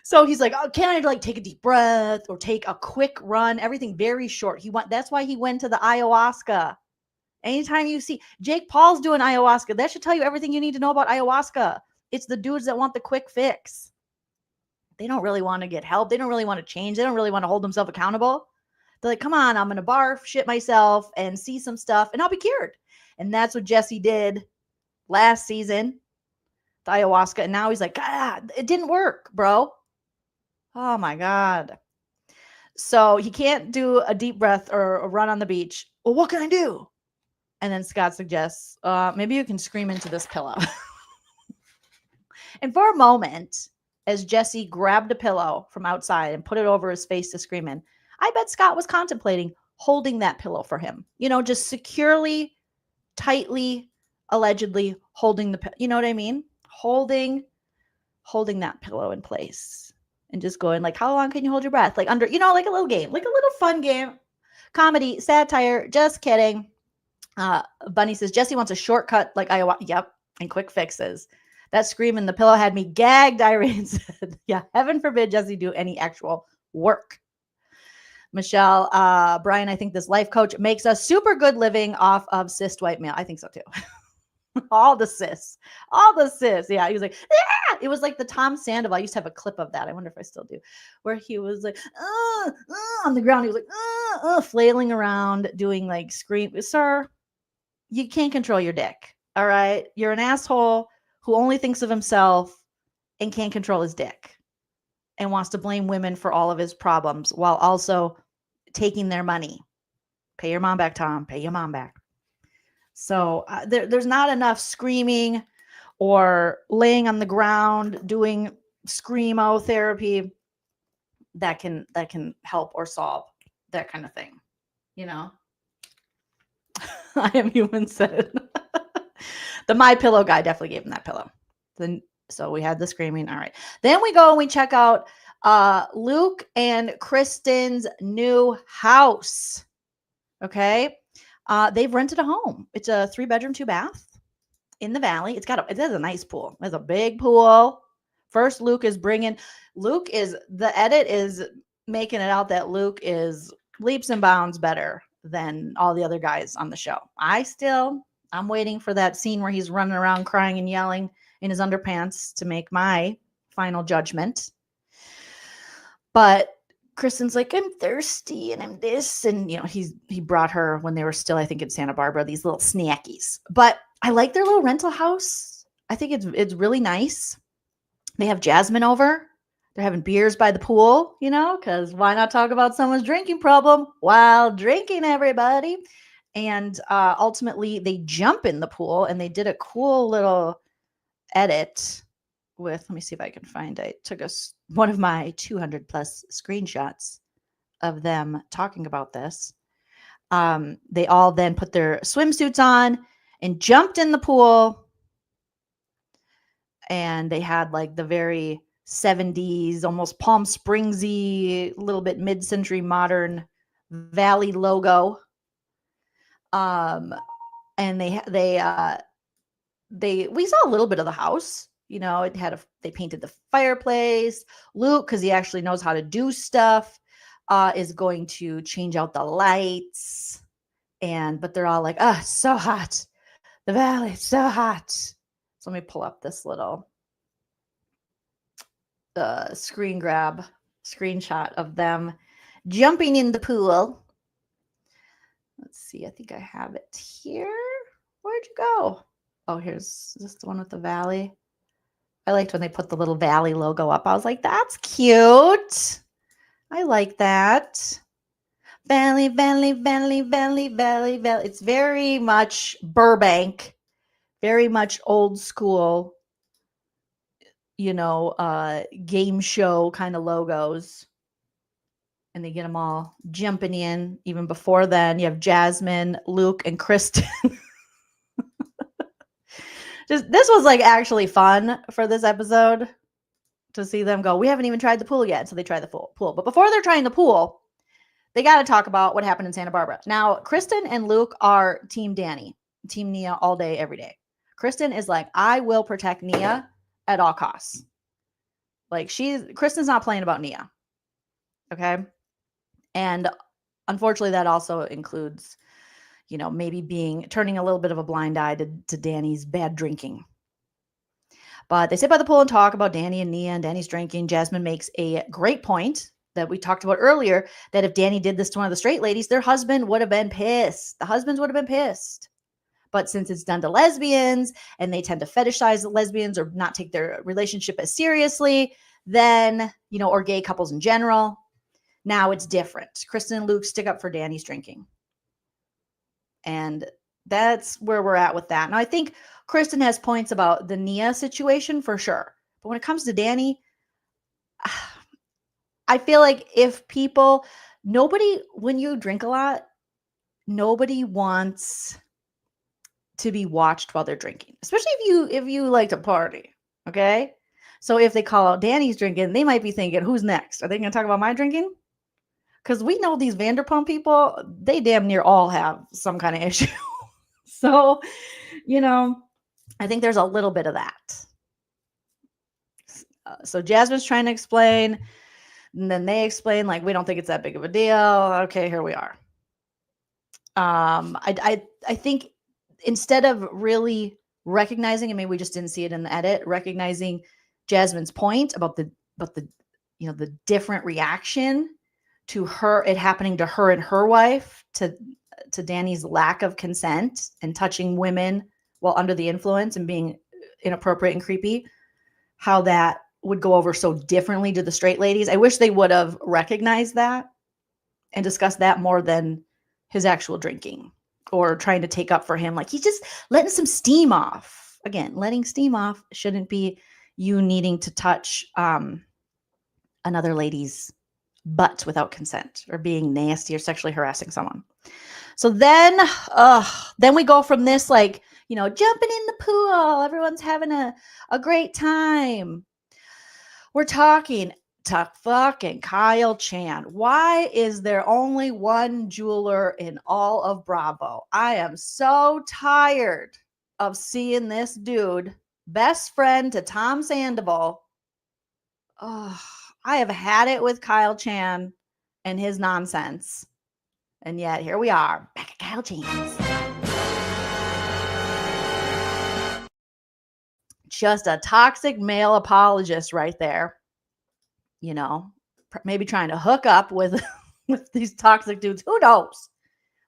So he's like, oh, can I take a deep breath or take a quick run? Everything very short. That's why he went to the ayahuasca. Anytime you see Jake Paul's doing ayahuasca, that should tell you everything you need to know about ayahuasca. It's the dudes that want the quick fix. They don't really want to get help. They don't really want to change. They don't really want to hold themselves accountable. They're like, come on, I'm going to barf, shit myself, and see some stuff, and I'll be cured. And that's what Jesse did last season, the ayahuasca. And now he's like, God, it didn't work, bro. Oh, my God. So he can't do a deep breath or a run on the beach. Well, what can I do? And then Scott suggests, maybe you can scream into this pillow. And for a moment, as Jesse grabbed a pillow from outside and put it over his face to scream in, I bet Scott was contemplating holding that pillow for him. Just securely, tightly, allegedly holding the pillow. You know what I mean? Holding that pillow in place and just going like, how long can you hold your breath? Like under, like a little game, like a little fun game, comedy, satire, just kidding. Bunny says, Jesse wants a shortcut like ayahuasca. Yep. And quick fixes. That scream in the pillow had me gagged. Irene said, yeah, heaven forbid Jesse do any actual work. Michelle, Brian, I think this life coach makes a super good living off of cis white male. I think so too. all the cis. Yeah, he was like, ah! It was like the Tom Sandoval. I used to have a clip of that. I wonder if I still do, where he was like, on the ground. He was like, flailing around, doing like scream. Sir, you can't control your dick. All right, you're an asshole who only thinks of himself and can't control his dick and wants to blame women for all of his problems while also taking their money. Pay your mom back, Tom. Pay your mom back. So there's not enough screaming or laying on the ground doing screamo therapy that can help or solve that kind of thing. You know, I am human said. The My Pillow guy definitely gave him that pillow. Then so we had the screaming. All right. Then we go and we check out Luke and Kristen's new house. Okay. They've rented a home. It's a 3-bedroom, 2-bath in the valley. It has a nice pool. It has a big pool. First, the edit is making it out that Luke is leaps and bounds better than all the other guys on the show. I'm waiting for that scene where he's running around crying and yelling in his underpants to make my final judgment. But Kristen's like, I'm thirsty and I'm this. And, you know, he brought her when they were still, I think, in Santa Barbara, these little snackies. But I like their little rental house. I think it's really nice. They have Jasmine over. They're having beers by the pool, you know, because why not talk about someone's drinking problem while drinking, everybody? And ultimately, they jump in the pool, and they did a cool little edit with, let me see if I can find it. I took one of my 200 plus screenshots of them talking about this. They all then put their swimsuits on and jumped in the pool. And they had like the very 70s, almost Palm Springsy, little bit mid-century modern Valley logo. And we saw a little bit of the house. You know, they painted the fireplace. Luke, because he actually knows how to do stuff, is going to change out the lights. But they're all like, so hot. The valley, so hot. So let me pull up this little screenshot of them jumping in the pool. Let's see. I think I have it here. Where'd you go? Oh, is this the one with the valley? I liked when they put the little valley logo up. I was like, that's cute. I like that. Valley, valley, valley, valley, valley, valley. It's very much Burbank, very much old school, you know, game show kind of logos. And they get them all jumping in. Even before then, you have Jasmine, Luke, and Kristen. This was like actually fun for this episode to see them go, we haven't even tried the pool yet. So they try the pool. But before they're trying the pool, they got to talk about what happened in Santa Barbara. Now, Kristen and Luke are Team Danny, Team Nia all day, every day. Kristen is like, I will protect Nia at all costs. Like Kristen's not playing about Nia. Okay. And unfortunately, that also includes, you know, maybe turning a little bit of a blind eye to Danny's bad drinking. But they sit by the pool and talk about Danny and Nia and Danny's drinking. Jasmine makes a great point that we talked about earlier, that if Danny did this to one of the straight ladies, their husband would have been pissed. The husbands would have been pissed. But since it's done to lesbians and they tend to fetishize the lesbians or not take their relationship as seriously, then, you know, or gay couples in general, now it's different. Kristen and Luke stick up for Danny's drinking. And that's where we're at with that. Now, I think Kristen has points about the Nia situation for sure. But when it comes to Danny, I feel like when you drink a lot, nobody wants to be watched while they're drinking, especially if you like to party. Okay. So if they call out Danny's drinking, they might be thinking, who's next? Are they going to talk about my drinking? Because we know these Vanderpump people, they damn near all have some kind of issue. So, you know, I think there's a little bit of that. So Jasmine's trying to explain, and then they explain, like, we don't think it's that big of a deal. Okay, here we are. I think instead of really recognizing, and maybe we just didn't see it in the edit, recognizing Jasmine's point about the you know, the different reaction to it happening to her and her wife, to Danny's lack of consent and touching women while under the influence and being inappropriate and creepy, how that would go over so differently to the straight ladies. I wish they would have recognized that and discussed that more than his actual drinking or trying to take up for him. Like, he's just letting some steam off. Again, letting steam off shouldn't be you needing to touch another lady's butt without consent or being nasty or sexually harassing someone. So then we go from this, like, you know, jumping in the pool. Everyone's having a great time. We're talking to fucking Kyle Chan. Why is there only one jeweler in all of Bravo? I am so tired of seeing this dude, best friend to Tom Sandoval. Oh, I have had it with Kyle Chan and his nonsense. And yet here we are, back at Kyle Chan's. Just a toxic male apologist right there. You know, maybe trying to hook up with, with these toxic dudes. Who knows?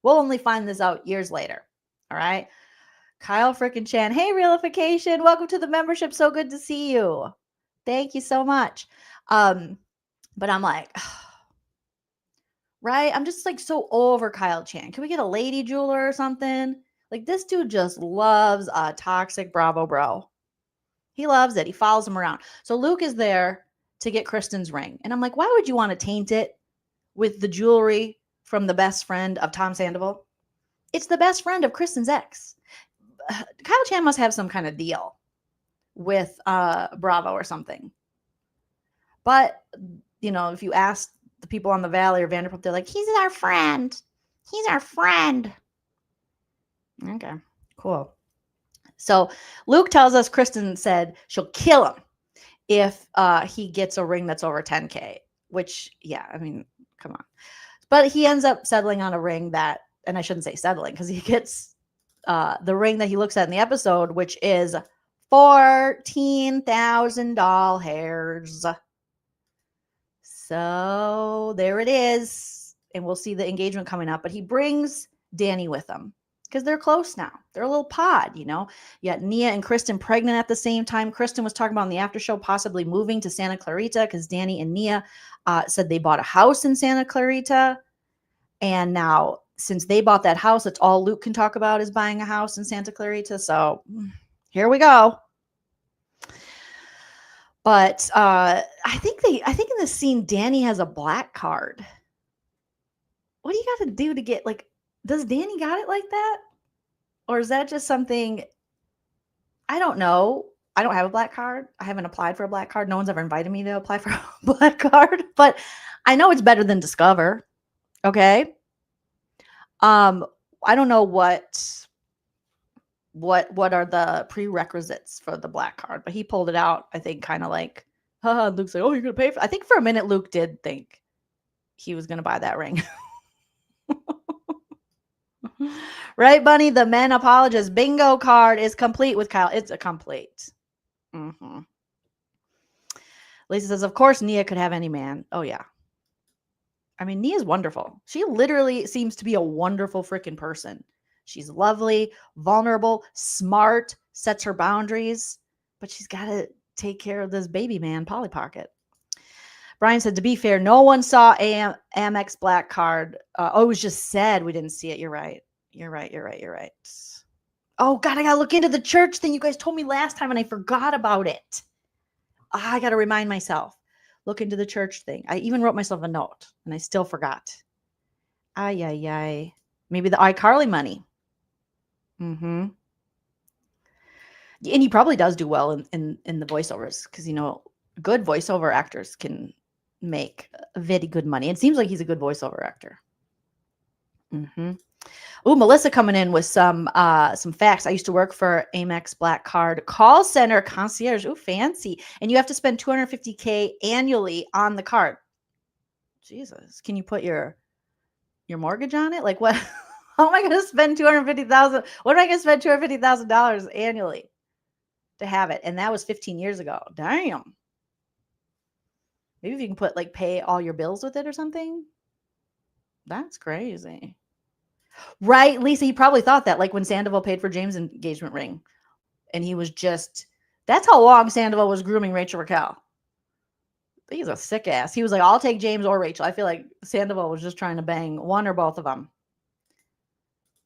We'll only find this out years later. All right. Kyle frickin' Chan. Hey, Realification. Welcome to the membership. So good to see you. Thank you so much. But I'm like, right? I'm just like so over Kyle Chan. Can we get a lady jeweler or something? Like, this dude just loves a toxic Bravo bro. He loves it. He follows him around. So Luke is there to get Kristen's ring. And I'm like, why would you want to taint it with the jewelry from the best friend of Tom Sandoval? It's the best friend of Kristen's ex. Kyle Chan must have some kind of deal with Bravo or something. But, you know, if you ask the people on the Valley or Vanderpump, they're like, he's our friend. He's our friend. Okay, cool. So Luke tells us Kristen said she'll kill him if he gets a ring that's over 10K, which, yeah, I mean, come on. But he ends up settling on a ring that, and I shouldn't say settling, because he gets the ring that he looks at in the episode, which is $14,000. So there it is. And we'll see the engagement coming up. But he brings Danny with him because they're close now. They're a little pod, you know. You got Nia and Kristen pregnant at the same time. Kristen was talking about in the after show possibly moving to Santa Clarita because Danny and Nia said they bought a house in Santa Clarita. And now, since they bought that house, it's all Luke can talk about is buying a house in Santa Clarita. So here we go. But I think in this scene, Danny has a black card. What do you got to do to get, like, does Danny got it like that? Or is that just something, I don't know. I don't have a black card. I haven't applied for a black card. No one's ever invited me to apply for a black card, but I know it's better than Discover. Okay. I don't know what are the prerequisites for the black card, but he pulled it out, I think, kind of like, Luke's like, oh, you're going to pay for it. I think for a minute, Luke did think he was going to buy that ring. Right, Bunny? The men apologist bingo card is complete with Kyle. It's a complete. Mm-hmm. Lisa says, of course, Nia could have any man. Oh, yeah. I mean, Nia's wonderful. She literally seems to be a wonderful freaking person. She's lovely, vulnerable, smart, sets her boundaries, but she's got to take care of this baby man, Polly Pocket. Brian said, to be fair, no one saw Amex black card. Oh, it was just said. We didn't see it. You're right. You're right. Oh, God, I got to look into the church thing you guys told me last time, and I forgot about it. I got to remind myself. Look into the church thing. I even wrote myself a note, and I still forgot. Ay. Maybe the iCarly money. Mm-hmm. And he probably does do well in the voiceovers because, you know, good voiceover actors can make very good money. It seems like he's a good voiceover actor. Mm-hmm. Oh, Melissa coming in with some facts. I used to work for Amex Black Card call center concierge. Oh, fancy. And you have to spend $250K annually on the card. Jesus. Can you put your mortgage on it? Like, what? How am I going to spend $250,000? What am I going to spend $250,000 annually to have it? And that was 15 years ago. Damn. Maybe if you can put, like, pay all your bills with it or something. That's crazy. Right, Lisa, he probably thought that, like when Sandoval paid for James' engagement ring. And he was just, that's how long Sandoval was grooming Rachel Raquel. He's a sick ass. He was like, I'll take James or Rachel. I feel like Sandoval was just trying to bang one or both of them.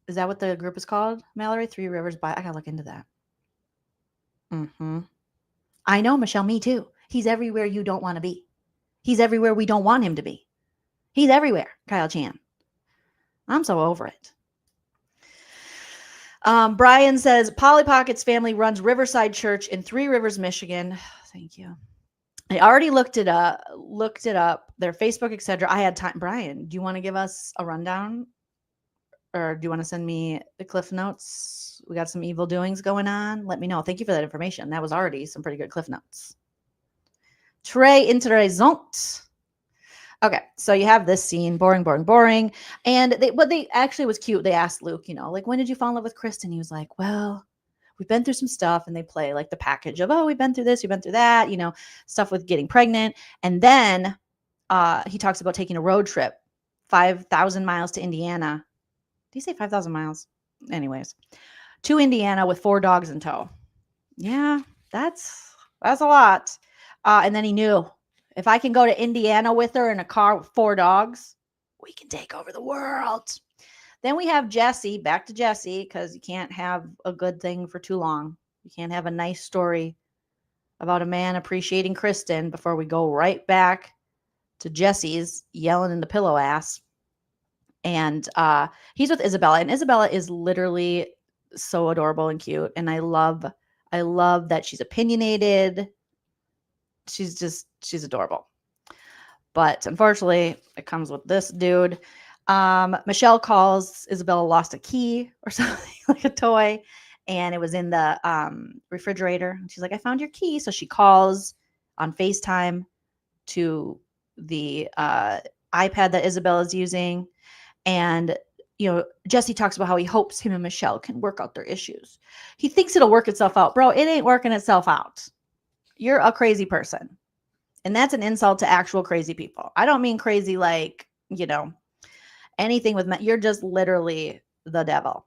Is that what the group is called, Mallory? Three Rivers by. I gotta look into that. I know, Michelle. Me too. He's everywhere you don't want to be. He's everywhere we don't want him to be. He's everywhere, Kyle Chan. I'm so over it. Brian says Polly Pocket's family runs Riverside Church in Three Rivers, Michigan. Thank you. I already looked it up, their Facebook, etc. I had time. Brian, do you want to give us a rundown? Or do you want to send me the Cliff Notes? We got some evil doings going on. Let me know. Thank you for that information. That was already some pretty good Cliff Notes. Très intéressant. Okay, so you have this scene, boring. And they actually was cute. They asked Luke, like, when did you fall in love with Kristen? He was like, well, we've been through some stuff, and they play like the package of, we've been through this, we've been through that, stuff with getting pregnant. And then he talks about taking a road trip, 5,000 miles to Indiana. Did he say 5,000 miles? Anyways, to Indiana with 4 dogs in tow. Yeah, that's a lot. And then he knew, if I can go to Indiana with her in a car with 4 dogs, we can take over the world. Then we have Jesse, back to Jesse, because you can't have a good thing for too long. You can't have a nice story about a man appreciating Kristen before we go right back to Jesse's yelling in the pillow ass. And he's with Isabella, and Isabella is literally so adorable and cute. And I love that she's opinionated. She's adorable. But unfortunately, it comes with this dude. Michelle calls Isabella lost a key or something, like a toy, and it was in the refrigerator. And she's like, I found your key. So she calls on FaceTime to the iPad that Isabella's using. And, Jesse talks about how he hopes him and Michelle can work out their issues. He thinks it'll work itself out. Bro, it ain't working itself out. You're a crazy person. And that's an insult to actual crazy people. I don't mean crazy like, anything with you're just literally the devil.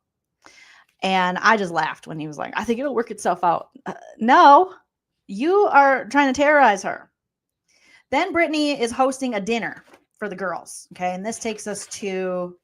And I just laughed when he was like, I think it'll work itself out. No, you are trying to terrorize her. Then Brittany is hosting a dinner for the girls. Okay. And this takes us to,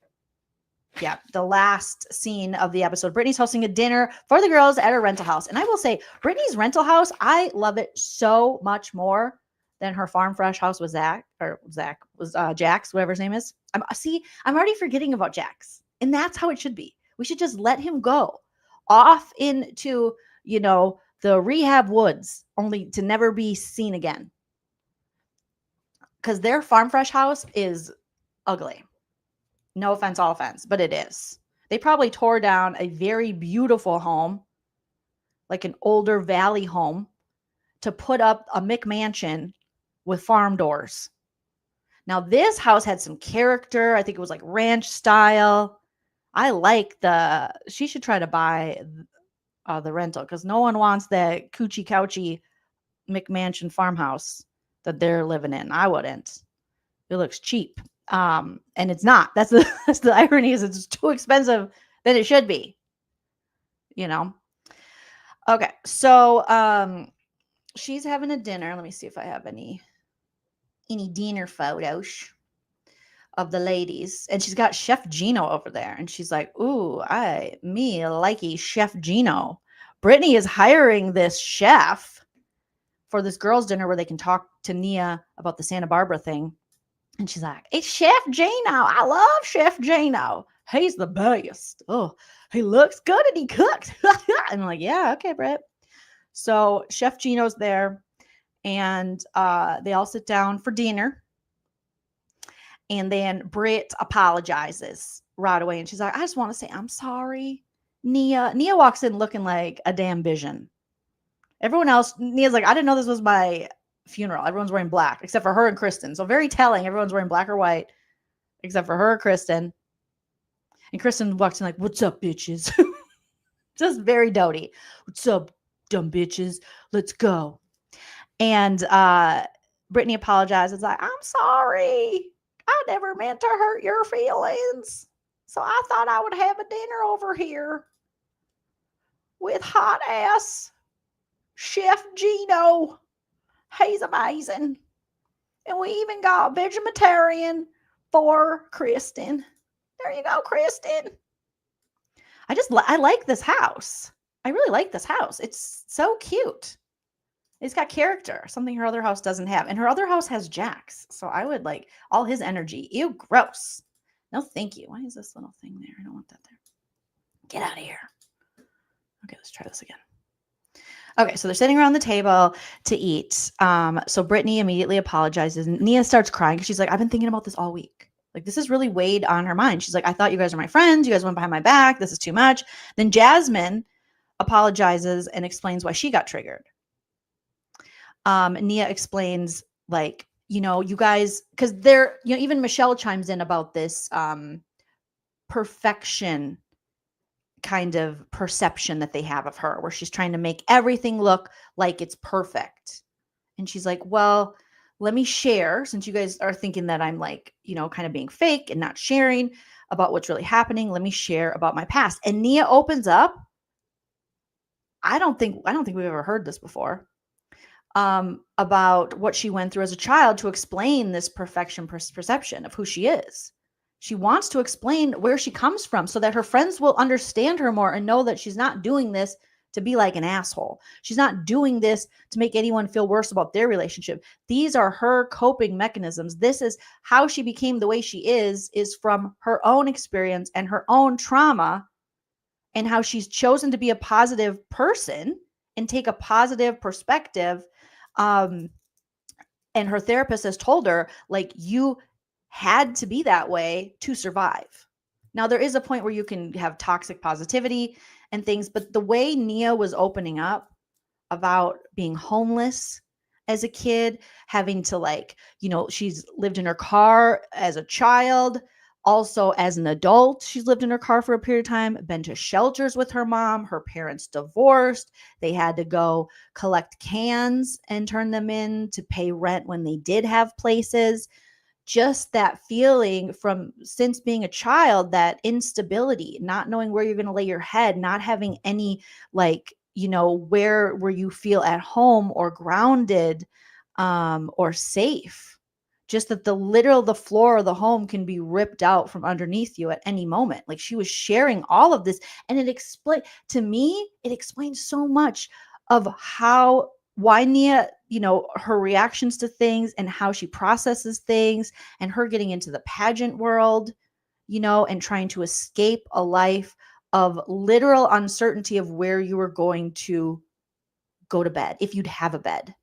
the last scene of the episode. Brittany's hosting a dinner for the girls at her rental house. And I will say, Brittany's rental house, I love it so much more than her farm fresh house with Jax, whatever his name is. I'm already forgetting about Jax. And that's how it should be. We should just let him go off into, the rehab woods, only to never be seen again. Because their farm fresh house is ugly. No offense, all offense, but it is. They probably tore down a very beautiful home, like an older valley home, to put up a McMansion with farm doors. Now, this house had some character. I think it was like ranch style. I like she should try to buy the rental, because no one wants that coochie couchy McMansion farmhouse that they're living in. I wouldn't. It looks cheap. And it's not. That's the irony, is it's too expensive than it should be. Okay. So she's having a dinner. Let me see if I have any dinner photos of the ladies. And she's got Chef Gino over there. And she's like, ooh, me likey Chef Gino. Brittany is hiring this chef for this girls' dinner where they can talk to Nia about the Santa Barbara thing. And she's like, it's Chef Gino. I love Chef Gino. He's the best. Oh, he looks good and he cooks. I'm like, yeah, okay, Britt. So Chef Gino's there, and they all sit down for dinner. And then Britt apologizes right away. And she's like, I just want to say I'm sorry. Nia walks in looking like a damn vision. Everyone else, Nia's like, I didn't know this was my funeral. Everyone's wearing black except for her and Kristen. So very telling. Everyone's wearing black or white except for her and Kristen. And Kristen walks in like, what's up, bitches? Just very doty. What's up, dumb bitches? Let's go. And Brittany apologizes. Like, I'm sorry. I never meant to hurt your feelings. So I thought I would have a dinner over here with hot ass Chef Gino. He's amazing. And we even got a vegetarian for Kristen. There you go, Kristen. I like this house. I really like this house. It's so cute. It's got character, something her other house doesn't have. And her other house has Jax. So I would like all his energy. Ew, gross. No, thank you. Why is this little thing there? I don't want that there. Get out of here. Okay, let's try this again. Okay, so they're sitting around the table to eat. So Brittany immediately apologizes. And Nia starts crying. She's like, I've been thinking about this all week. Like, this has really weighed on her mind. She's like, I thought you guys were my friends. You guys went behind my back. This is too much. Then Jasmine apologizes and explains why she got triggered. Nia explains, like, you know, you guys, because they're, you know, even Michelle chimes in about this perfection kind of perception that they have of her, where she's trying to make everything look like it's perfect. And she's like, well, let me share, since you guys are thinking that I'm like, you know, kind of being fake and not sharing about what's really happening. Let me share about my past. And Nia opens up. I don't think we've ever heard this before. About what she went through as a child to explain this perfection perception of who she is. She wants to explain where she comes from so that her friends will understand her more and know that she's not doing this to be like an asshole. She's not doing this to make anyone feel worse about their relationship. These are her coping mechanisms. This is how she became the way she is from her own experience and her own trauma, and how she's chosen to be a positive person and take a positive perspective. And her therapist has told her, like, you had to be that way to survive. Now, there is a point where you can have toxic positivity and things, but the way Nia was opening up about being homeless as a kid, having to, like, you know, she's lived in her car as a child. Also, as an adult, she's lived in her car for a period of time, been to shelters with her mom. Her parents divorced. They had to go collect cans and turn them in to pay rent when they did have places. Just that feeling from since being a child, that instability, not knowing where you're going to lay your head, not having any, like, you know, where you feel at home or grounded or safe. Just that the floor of the home can be ripped out from underneath you at any moment. Like, she was sharing all of this, and it explains so much of why Nia, you know, her reactions to things and how she processes things, and her getting into the pageant world, you know, and trying to escape a life of literal uncertainty of where you were going to go to bed, if you'd have a bed.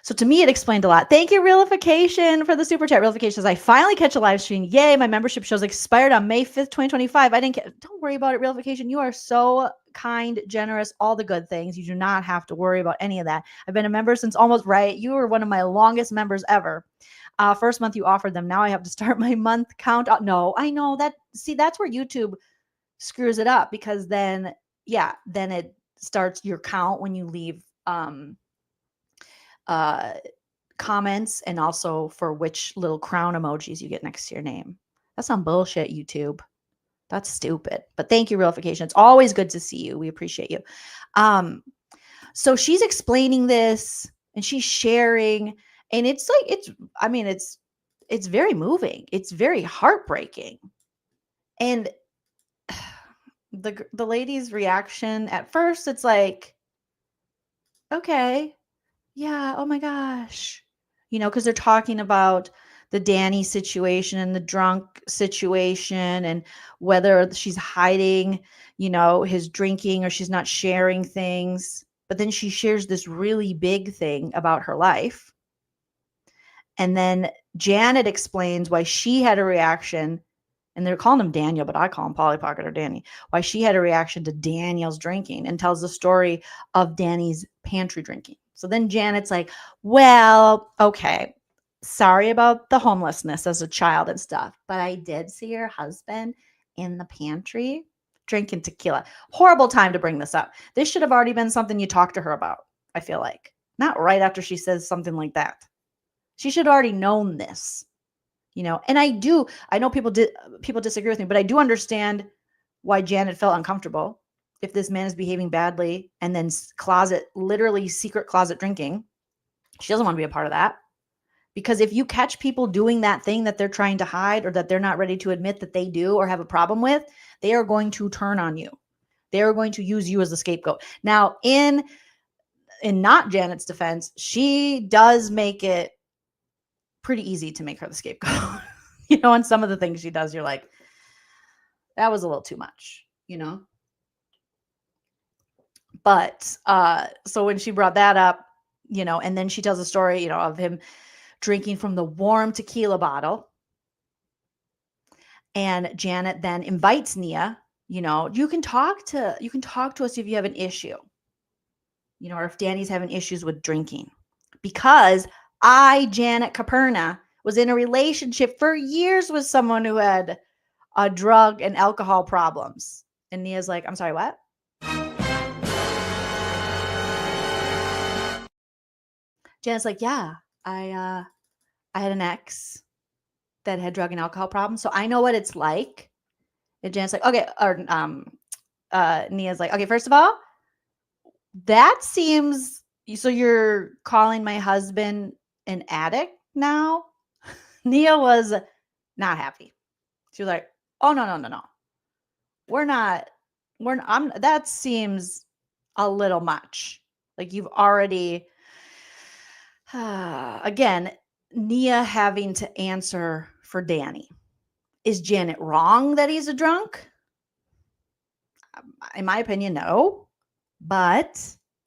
So to me, it explained a lot. Thank you, Realification, for the super chat. Realification says, I finally catch a live stream. Yay, my membership shows expired on May 5th, 2025. Don't worry about it, Realification. You are so kind, generous, all the good things. You do not have to worry about any of that. I've been a member since almost, right? You were one of my longest members ever. First month you offered them. Now I have to start my month count. No, I know that. See, that's where YouTube screws it up, because then it starts your count when you leave comments, and also for which little crown emojis you get next to your name. That's some bullshit, YouTube. That's stupid. But thank you, Realification. It's always good to see you. We appreciate you. So she's explaining this and she's sharing, and it's like, it's very moving. It's very heartbreaking. And the lady's reaction at first, it's like, okay, yeah, oh my gosh. You know, because they're talking about the Danny situation and the drunk situation, and whether she's hiding, you know, his drinking, or she's not sharing things. But then she shares this really big thing about her life. And then Janet explains why she had a reaction, and they're calling him Daniel, but I call him Polly Pocket or Danny, why she had a reaction to Daniel's drinking, and tells the story of Danny's pantry drinking. So then Janet's like, well, okay, sorry about the homelessness as a child and stuff, but I did see your husband in the pantry drinking tequila. Horrible time to bring this up. This should have already been something you talked to her about, I feel like. Not right after she says something like that. She should have already known this, you know. And I know people disagree with me, but I do understand why Janet felt uncomfortable. If this man is behaving badly and then literally secret closet drinking, she doesn't want to be a part of that, Because if you catch people doing that thing that they're trying to hide or that they're not ready to admit that they do or have a problem with, they are going to turn on you. They are going to use you as a scapegoat. Now, in not Janet's defense, she does make it pretty easy to make her the scapegoat. And some of the things she does, you're like, that was a little too much, But so when she brought that up, and then she tells a story, of him drinking from the warm tequila bottle. And Janet then invites Nia, you can talk to us if you have an issue, or if Danny's having issues with drinking, because Janet Caperna, was in a relationship for years with someone who had drug and alcohol problems. And Nia's like, I'm sorry, what? Janet's like, yeah, I had an ex that had drug and alcohol problems, so I know what it's like. And Janet's like, okay, or Nia's like, okay, first of all, that seems, so you're calling my husband an addict now? Nia was not happy. She was like, oh, no. That seems a little much. Like you've already, again, Nia having to answer for Danny. Is Janet wrong that he's a drunk? In my opinion, no. But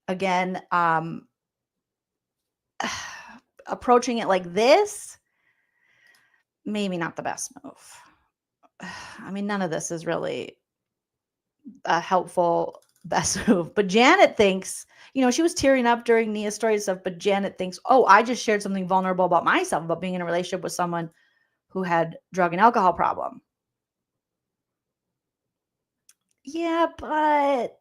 again, approaching it like this, maybe not the best move. I mean, none of this is really a helpful best move. But Janet thinks, she was tearing up during Nia's story and stuff, but Janet thinks, oh, I just shared something vulnerable about myself, about being in a relationship with someone who had drug and alcohol problem. Yeah, but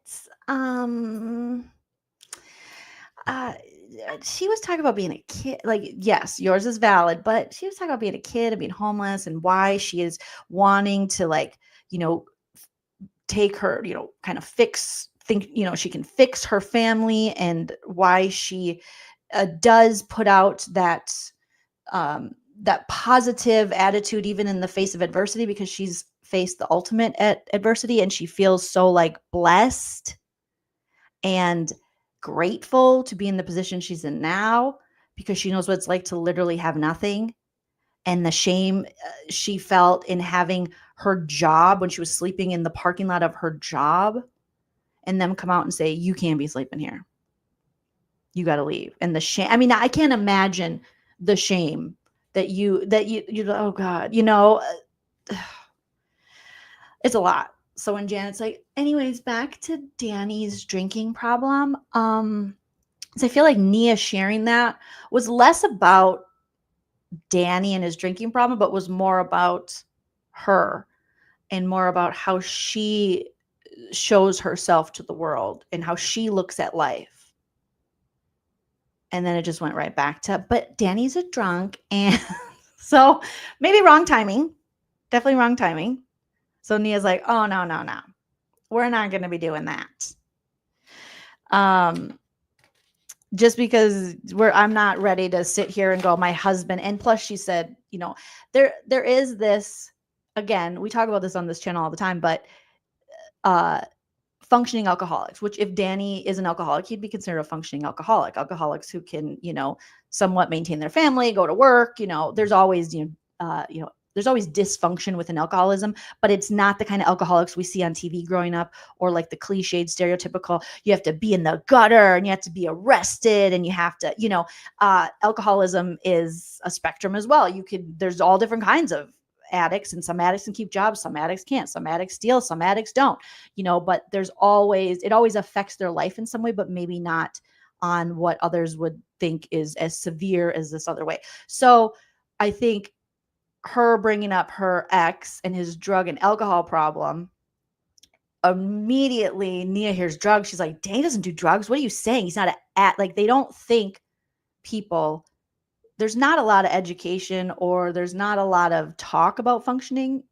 she was talking about being a kid. Like, yes, yours is valid, but she was talking about being a kid and being homeless and why she is wanting to take her, kind of she can fix her family, and why she does put out that positive attitude even in the face of adversity, because she's faced the ultimate adversity and she feels so blessed and grateful to be in the position she's in now, because she knows what it's like to literally have nothing, and the shame she felt in having her job when she was sleeping in the parking lot of her job, and them come out and say, you can't be sleeping here, you got to leave. And the shame, I mean, I can't imagine the shame that you oh God, it's a lot. So when Janet's like, anyways, back to Danny's drinking problem, so I feel like Nia sharing that was less about Danny and his drinking problem, but was more about her and more about how she shows herself to the world and how she looks at life. And then it just went right back to, but Danny's a drunk. And so maybe wrong timing, definitely wrong timing. So Nia's like, oh, no. We're not going to be doing that. Just because I'm not ready to sit here and go, my husband. And plus she said, there is this, again, we talk about this on this channel all the time, but functioning alcoholics, which if Danny is an alcoholic, he'd be considered a functioning alcoholic. Alcoholics who can, somewhat maintain their family, go to work, there's always, there's always dysfunction within alcoholism, but it's not the kind of alcoholics we see on TV growing up, or like the cliched stereotypical, you have to be in the gutter and you have to be arrested and you have to, alcoholism is a spectrum as well. There's all different kinds of addicts, and some addicts can keep jobs, some addicts can't, some addicts steal, some addicts don't, but it always affects their life in some way, but maybe not on what others would think is as severe as this other way. So I think her bringing up her ex and his drug and alcohol problem, immediately Nia hears drugs. She's like, Danny doesn't do drugs. What are you saying? He's not they don't think people, there's not a lot of education, or there's not a lot of talk about functioning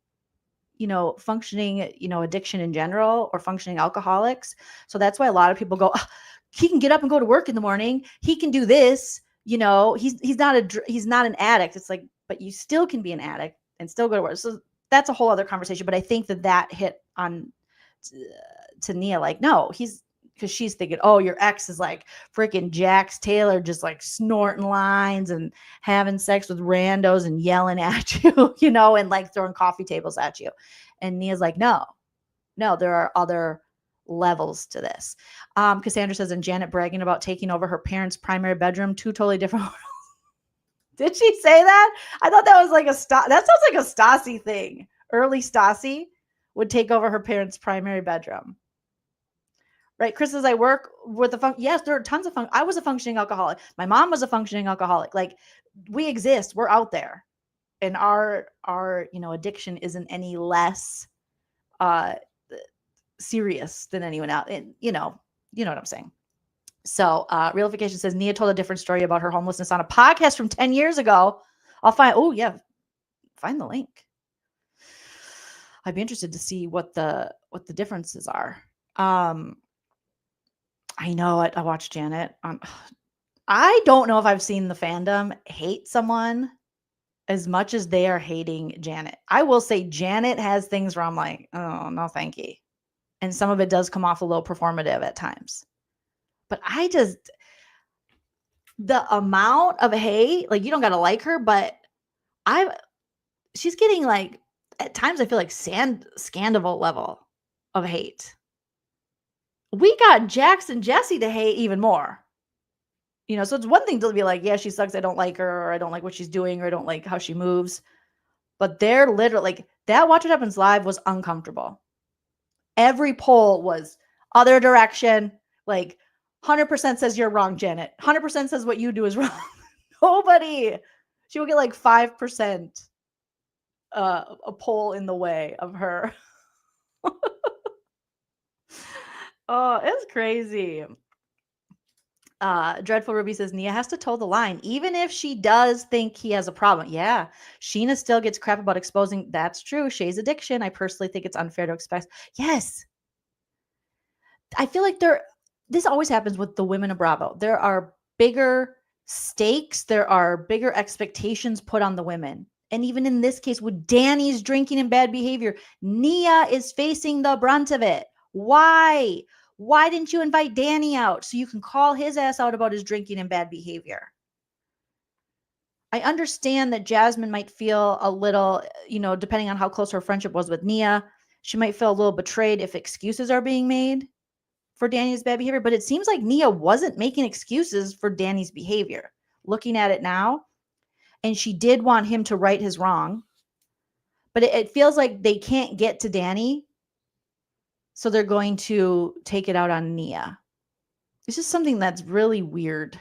addiction in general, or functioning alcoholics. So that's why a lot of people go, oh, he can get up and go to work in the morning. He can do this, you know, he's not an addict. It's like, but you still can be an addict and still go to work. So that's a whole other conversation. But I think that hit on to Nia, like, no, because she's thinking, oh, your ex is like freaking jaxtaylor, just like snorting lines and having sex with randos and yelling at you, you know, and like throwing coffee tables at you. And Nia's like, no, there are other levels to this. Cassandra says, and Janet bragging about taking over her parents' primary bedroom, 2 totally different worlds. Did she say that? I thought that was like that sounds like a Stassi thing. Early Stassi would take over her parents' primary bedroom. Right? Chris says, I work with yes, there are tons of I was a functioning alcoholic. My mom was a functioning alcoholic. Like, we exist. We're out there. And our you know, addiction isn't any less serious than anyone else. And, you know what I'm saying. So Realification says, Nia told a different story about her homelessness on a podcast from 10 years ago. I'll find the link. I'd be interested to see what the differences are. I know it. I watched Janet. I don't know if I've seen the fandom hate someone as much as they are hating Janet. I will say Janet has things where I'm like, oh, no, thank you. And some of it does come off a little performative at times. But the amount of hate, like, you don't got to like her, but she's getting, like, at times I feel like Scandival level of hate. We got Jax and Jesse to hate even more. You know, so it's one thing to be like, yeah, she sucks, I don't like her, or I don't like what she's doing, or I don't like how she moves. But they're literally, like, that Watch What Happens Live was uncomfortable. Every poll was other direction. Like, 100% says you're wrong, Janet. 100% says what you do is wrong. Nobody. She will get like 5% a poll in the way of her. Oh, it's crazy. Dreadful Ruby says, Nia has to toe the line, even if she does think he has a problem. Yeah, Sheena still gets crap about exposing. That's true. Shay's addiction. I personally think it's unfair to expect. Yes. I feel like this always happens with the women of Bravo. There are bigger stakes. There are bigger expectations put on the women. And even in this case, with Danny's drinking and bad behavior, Nia is facing the brunt of it. Why? Why didn't you invite Danny out so you can call his ass out about his drinking and bad behavior? I understand that Jasmine might feel a little, you know, depending on how close her friendship was with Nia, she might feel a little betrayed if excuses are being made for Danny's bad behavior. But it seems like Nia wasn't making excuses for Danny's behavior. Looking at it now, and she did want him to right his wrong. But it feels like they can't get to Danny, so they're going to take it out on Nia. It's just something that's really weird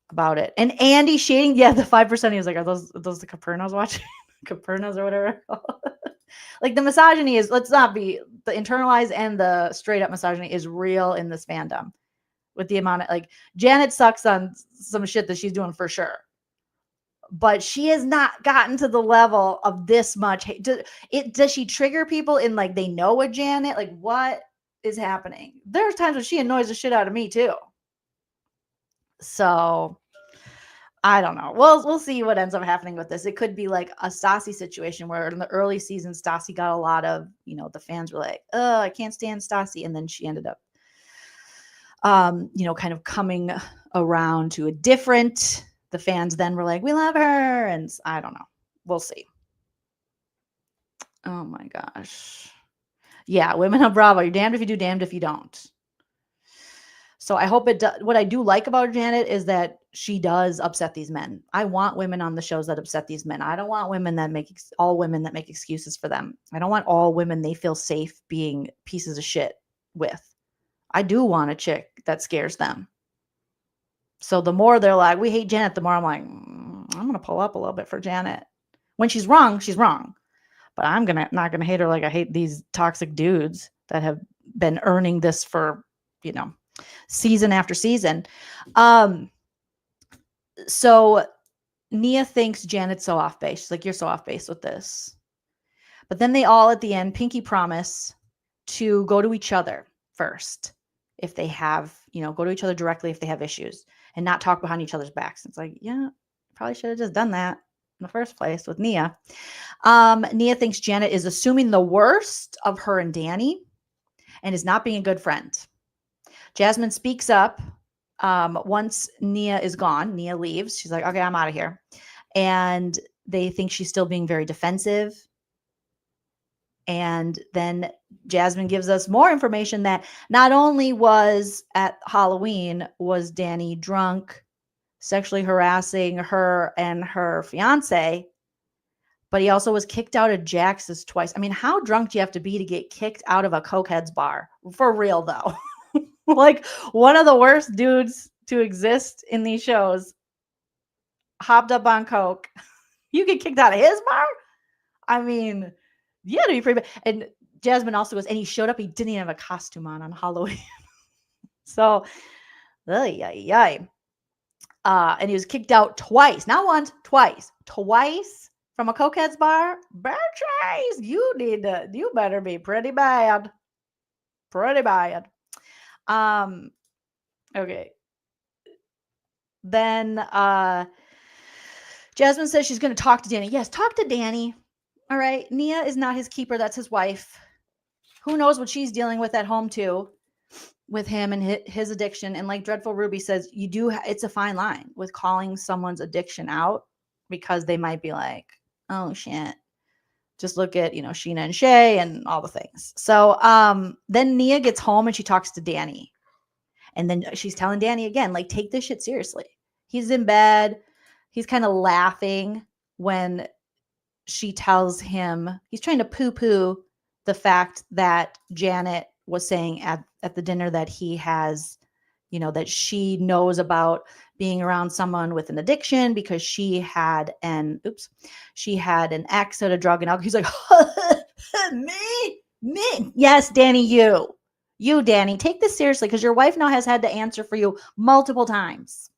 about it. And Andy shading, yeah, the 5%, he was like, are those the Capernos watching? Capernos or whatever. Like, the misogyny is, let's not be, the internalized and the straight up misogyny is real in this fandom. With the amount of, like, Janet sucks on some shit that she's doing for sure. But she has not gotten to the level of this much hate. Does she trigger people in, like, they know a Janet? Like, what is happening? There's times when she annoys the shit out of me too. So I don't know. We'll see what ends up happening with this. It could be like a Stassi situation where in the early season, Stassi got a lot of, you know, the fans were like, oh, I can't stand Stassi. And then she ended up, you know, kind of coming around to a different. The fans then were like, we love her. And I don't know. We'll see. Oh my gosh. Yeah. Women of Bravo. You're damned if you do, damned if you don't. So I hope it does. What I do like about Janet is that she does upset these men. I want women on the shows that upset these men. I don't want women that all women that make excuses for them. I don't want all women they feel safe being pieces of shit with. I do want a chick that scares them. So the more they're like, we hate Janet, the more I'm like, I'm going to pull up a little bit for Janet. When she's wrong, she's wrong. But I'm not going to hate her like I hate these toxic dudes that have been earning this for, you know, season after season. So Nia thinks Janet's so off base. She's like, you're so off base with this. But then they all at the end pinky promise to go to each other first if they have, you know, go to each other directly if they have issues. and not talk behind each other's backs. It's like, yeah, probably should have just done that in the first place with Nia. Nia thinks Janet is assuming the worst of her and Danny and is not being a good friend. Jasmine speaks up. Once Nia is gone, Nia leaves. She's like, okay, I'm out of here. And they think she's still being very defensive. And then Jasmine gives us more information that not only was at Halloween, was Danny drunk, sexually harassing her and her fiance, but he also was kicked out of Jax's twice. I mean, how drunk do you have to be to get kicked out of a cokehead's bar? For real, though. Like, one of the worst dudes to exist in these shows hopped up on coke. You get kicked out of his bar? I mean, yeah, to be pretty bad. And Jasmine also goes, and he showed up, he didn't even have a costume on Halloween. So, and he was kicked out twice. Not once, twice. Twice from a cokehead's bar. Bertrace, you better be pretty bad. Pretty bad. Okay. Then Jasmine says she's going to talk to Danny. Yes, talk to Danny. All right. Nia is not his keeper. That's his wife. Who knows what she's dealing with at home too, with him and his addiction. And like Dreadful Ruby says, it's a fine line with calling someone's addiction out, because they might be like, oh shit. Just look at, Sheena and Shay and all the things. So then Nia gets home and she talks to Danny. And then she's telling Danny again, like, take this shit seriously. He's in bed. He's kind of laughing when she tells him, he's trying to poo-poo the fact that Janet was saying at the dinner that he has, that she knows about being around someone with an addiction because she had an ex at a drug and alcohol. He's like, me. Yes, Danny, you, Danny, take this seriously, because your wife now has had to answer for you multiple times.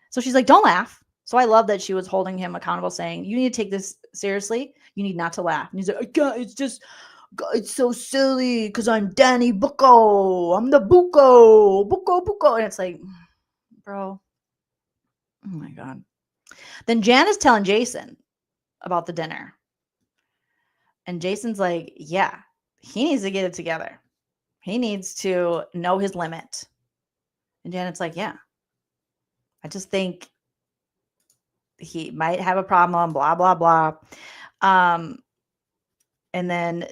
So she's like, don't laugh. So I love that she was holding him accountable, saying, you need to take this seriously. You need not to laugh. And he's like, it's so silly because I'm Danny Bucco. I'm the Bucco. And it's like, bro, oh my God. Then Jan is telling Jason about the dinner. And Jason's like, yeah, he needs to get it together. He needs to know his limit. And Janet's like, yeah, I just think he might have a problem, blah, blah, blah. And then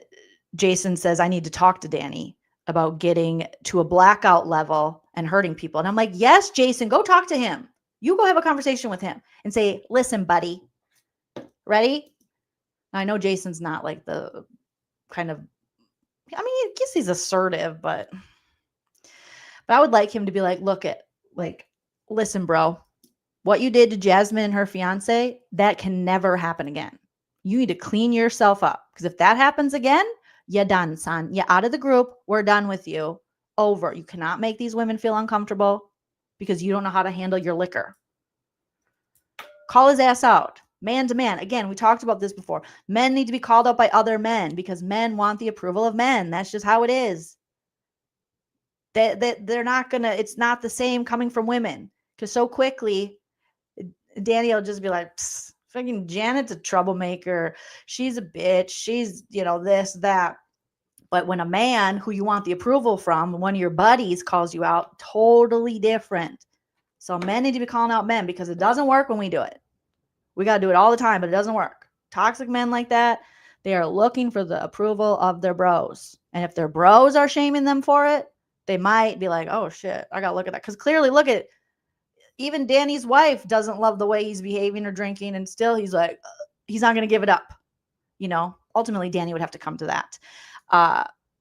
Jason says, I need to talk to Danny about getting to a blackout level and hurting people. And I'm like, yes, Jason, go talk to him. You go have a conversation with him and say, listen, buddy, ready? Now, I know Jason's not like the kind of, I mean, I guess he's assertive, but I would like him to be like, listen, bro, what you did to Jasmine and her fiance, that can never happen again. You need to clean yourself up, because if that happens again, you're done, son. You're out of the group. We're done with you. Over. You cannot make these women feel uncomfortable because you don't know how to handle your liquor. Call his ass out. Man to man. Again, we talked about this before. Men need to be called out by other men because men want the approval of men. That's just how it is. They're not going to, it's not the same coming from women, because so quickly, Danny will just be like, fucking Janet's a troublemaker. She's a bitch. She's, this, that. But when a man who you want the approval from, one of your buddies calls you out, totally different. So men need to be calling out men, because it doesn't work when we do it. We got to do it all the time, but it doesn't work. Toxic men like that, they are looking for the approval of their bros. And if their bros are shaming them for it, they might be like, oh shit, I got to look at that. Because clearly, look at, even Danny's wife doesn't love the way he's behaving or drinking. And still he's like, he's not going to give it up. Ultimately Danny would have to come to that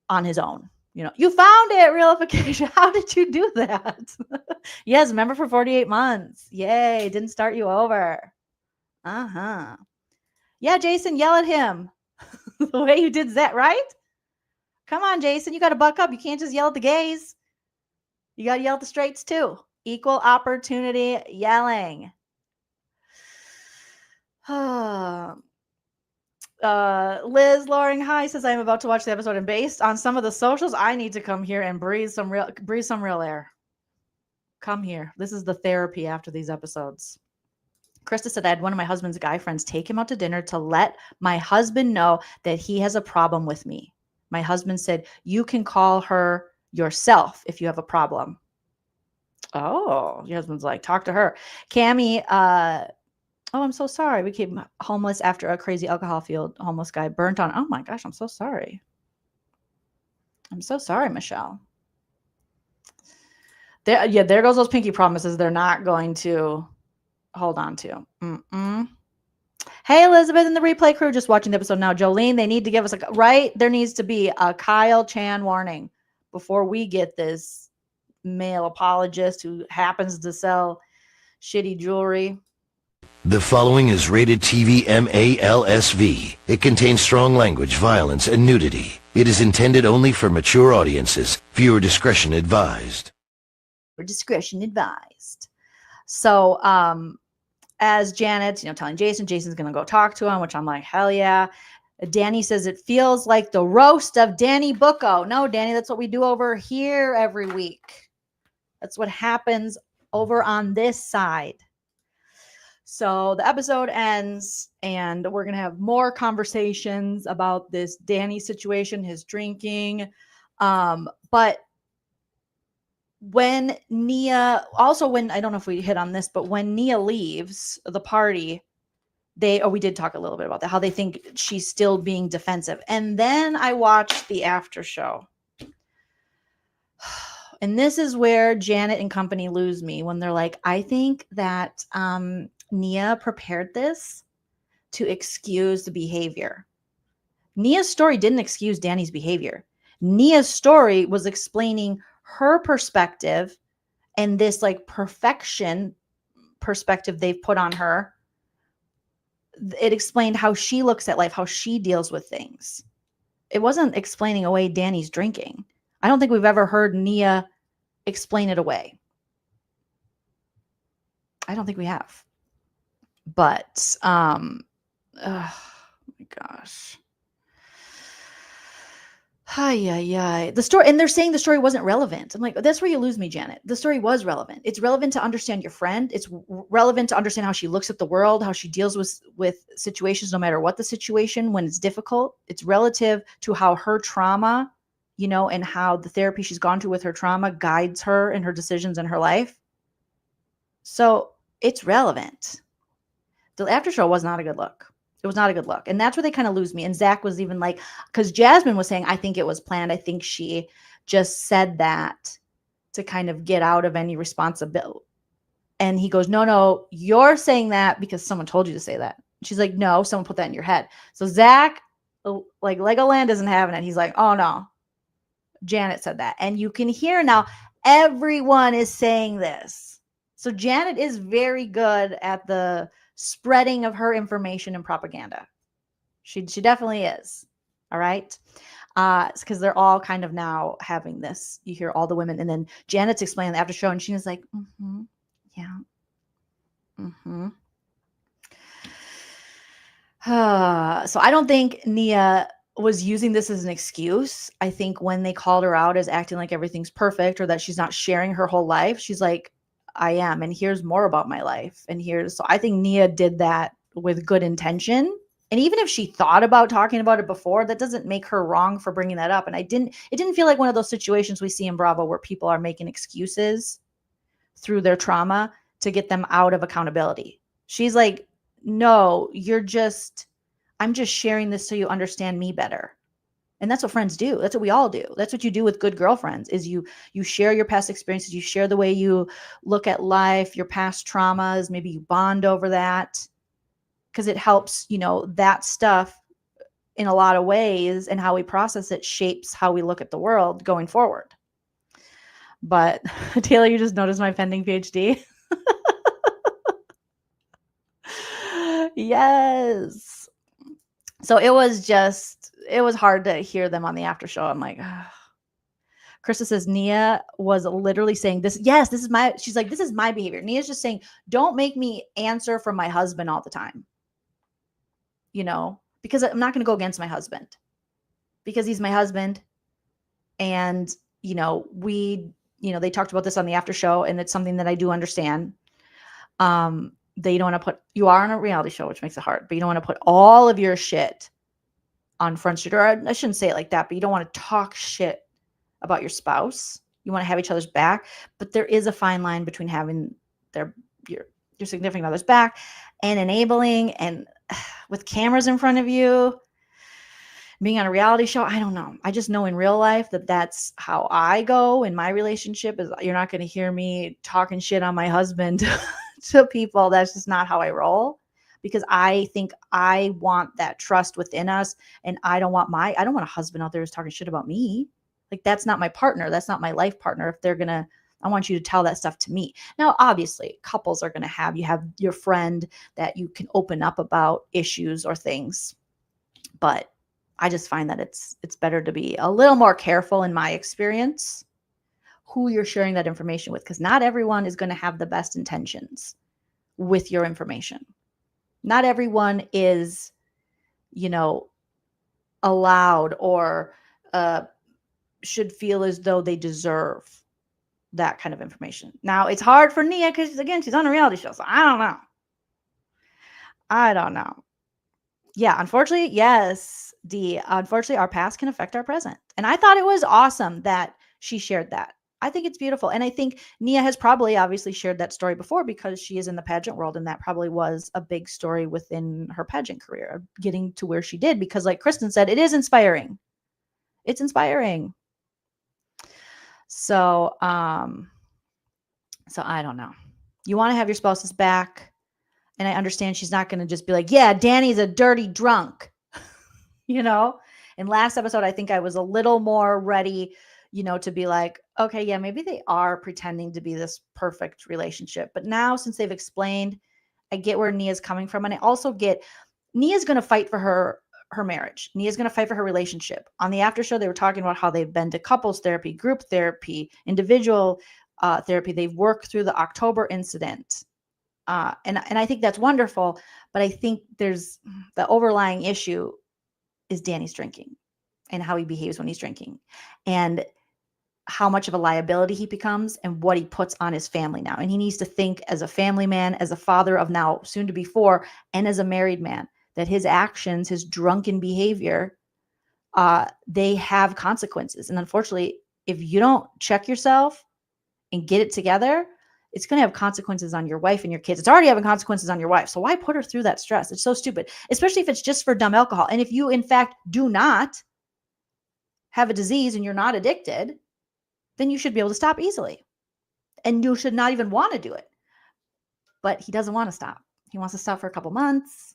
on his own. You found it, realification. How did you do that? Yes, remember, for 48 months. Yay, didn't start you over. Yeah, Jason, yell at him the way you did that, right? Come on, Jason, you got to buck up. You can't just yell at the gays. You got to yell at the straights too. Equal opportunity yelling. Liz Loring High says, I am about to watch the episode, and based on some of the socials, I need to come here and breathe some real air. Come here. This is the therapy after these episodes. Krista said, I had one of my husband's guy friends take him out to dinner to let my husband know that he has a problem with me. My husband said, you can call her yourself if you have a problem. Oh, your husband's like, talk to her. Cammie, oh, I'm so sorry. We became homeless after a crazy alcohol-fueled homeless guy burnt on. Oh my gosh, I'm so sorry. I'm so sorry, Michelle. There goes those pinky promises they're not going to hold on to. Hey, Elizabeth and the replay crew, just watching the episode now. Jolene, they need to give us there needs to be a Kyle Chan warning before we get this male apologist who happens to sell shitty jewelry. The following is rated TV MALSV. It contains strong language, violence, and nudity. It is intended only for mature audiences. Viewer discretion advised. Discretion advised. So, as Janet's, telling Jason's going to go talk to him, which I'm like, hell yeah. Danny says it feels like the roast of Danny Bucco. No, Danny, that's what we do over here every week. That's what happens over on this side. So the episode ends, and we're going to have more conversations about this Danny situation, his drinking. But when Nia, I don't know if we hit on this, but when Nia leaves the party, we did talk a little bit about that, how they think she's still being defensive. And then I watched the after show. And this is where Janet and company lose me when they're like, I think that Nia prepared this to excuse the behavior. Nia's story didn't excuse Danny's behavior. Nia's story was explaining her perspective and this perfection perspective they've put on her. It explained how she looks at life, how she deals with things. It wasn't explaining away Danny's drinking. I don't think we've ever heard Nia explain it away. I don't think we have. But, oh my gosh. The story, and they're saying the story wasn't relevant. I'm like, that's where you lose me, Janet. The story was relevant. It's relevant to understand your friend. It's relevant to understand how she looks at the world, how she deals with situations, no matter what the situation, when it's difficult. It's relative to how her trauma, and how the therapy she's gone to with her trauma guides her in her decisions in her life. So it's relevant. The after show was not a good look. It was not a good look. And that's where they kind of lose me. And Zach was even like, because Jasmine was saying, I think it was planned. I think she just said that to kind of get out of any responsibility. And he goes, no, you're saying that because someone told you to say that. She's like, no, someone put that in your head. So Zach, like Legoland isn't having it. He's like, oh no, Janet said that. And you can hear now everyone is saying this. So Janet is very good at the spreading of her information and propaganda. She definitely is. All right. It's because they're all kind of now having this. You hear all the women, and then Janet's explaining the after show, and she was like, yeah. So I don't think Nia was using this as an excuse. I think when they called her out as acting like everything's perfect or that she's not sharing her whole life, she's like, I am, and here's more about my life. So I think Nia did that with good intention. And even if she thought about talking about it before, that doesn't make her wrong for bringing that up. And it didn't feel like one of those situations we see in Bravo where people are making excuses through their trauma to get them out of accountability. She's like, no, I'm just sharing this so you understand me better. And that's what friends do. That's what we all do. That's what you do with good girlfriends is you share your past experiences. You share the way you look at life, your past traumas. Maybe you bond over that because it helps, that stuff in a lot of ways, and how we process it shapes how we look at the world going forward. But Taylor, you just noticed my pending PhD. Yes. So it was hard to hear them on the after show. I'm like, ugh. Krista says Nia was literally saying this. Yes, she's like, this is my behavior. Nia's just saying, don't make me answer for my husband all the time. Because I'm not going to go against my husband because he's my husband. And, we they talked about this on the after show, and it's something that I do understand. That you don't want to put, you are on a reality show, which makes it hard, but you don't want to put all of your shit on Front Street, or I shouldn't say it like that, but you don't want to talk shit about your spouse. You want to have each other's back, but there is a fine line between having your significant other's back and enabling, and with cameras in front of you, being on a reality show. I don't know. I just know in real life that that's how I go in my relationship. Is you're not going to hear me talking shit on my husband to people. That's just not how I roll, because I think I want that trust within us, and I don't want a husband out there who's talking shit about me. Like, that's not my partner. That's not my life partner. If they're going to, I want you to tell that stuff to me. Now, obviously, couples are going to you have your friend that you can open up about issues or things. But I just find that it's better to be a little more careful, in my experience, who you're sharing that information with, because not everyone is going to have the best intentions with your information. Not everyone is, allowed or should feel as though they deserve that kind of information. Now, it's hard for Nia because, again, she's on a reality show, so I don't know. Yeah, unfortunately, yes, unfortunately, our past can affect our present. And I thought it was awesome that she shared that. I think it's beautiful. And I think Nia has probably obviously shared that story before, because she is in the pageant world, and that probably was a big story within her pageant career, getting to where she did, because like Kristen said, it is inspiring. It's inspiring. So I don't know. You want to have your spouse's back. And I understand she's not going to just be like, yeah, Danny's a dirty drunk, And last episode, I think I was a little more ready, to be like, okay, yeah, maybe they are pretending to be this perfect relationship. But now, since they've explained, I get where Nia's coming from. And I also get Nia's going to fight for her marriage. Nia's going to fight for her relationship. On the after show, they were talking about how they've been to couples therapy, group therapy, individual therapy. They've worked through the October incident. And I think that's wonderful, but I think there's the overlying issue is Danny's drinking and how he behaves when he's drinking, and how much of a liability he becomes, and what he puts on his family now. And he needs to think, as a family man, as a father of now soon to be 4, and as a married man, that his actions, his drunken behavior, they have consequences. And unfortunately, if you don't check yourself and get it together, it's going to have consequences on your wife and your kids. It's already having consequences on your wife. So why put her through that stress? It's so stupid, especially if it's just for dumb alcohol. And if you, in fact, do not have a disease and you're not addicted, then you should be able to stop easily. And you should not even want to do it. But he doesn't want to stop. He wants to stop for a couple months.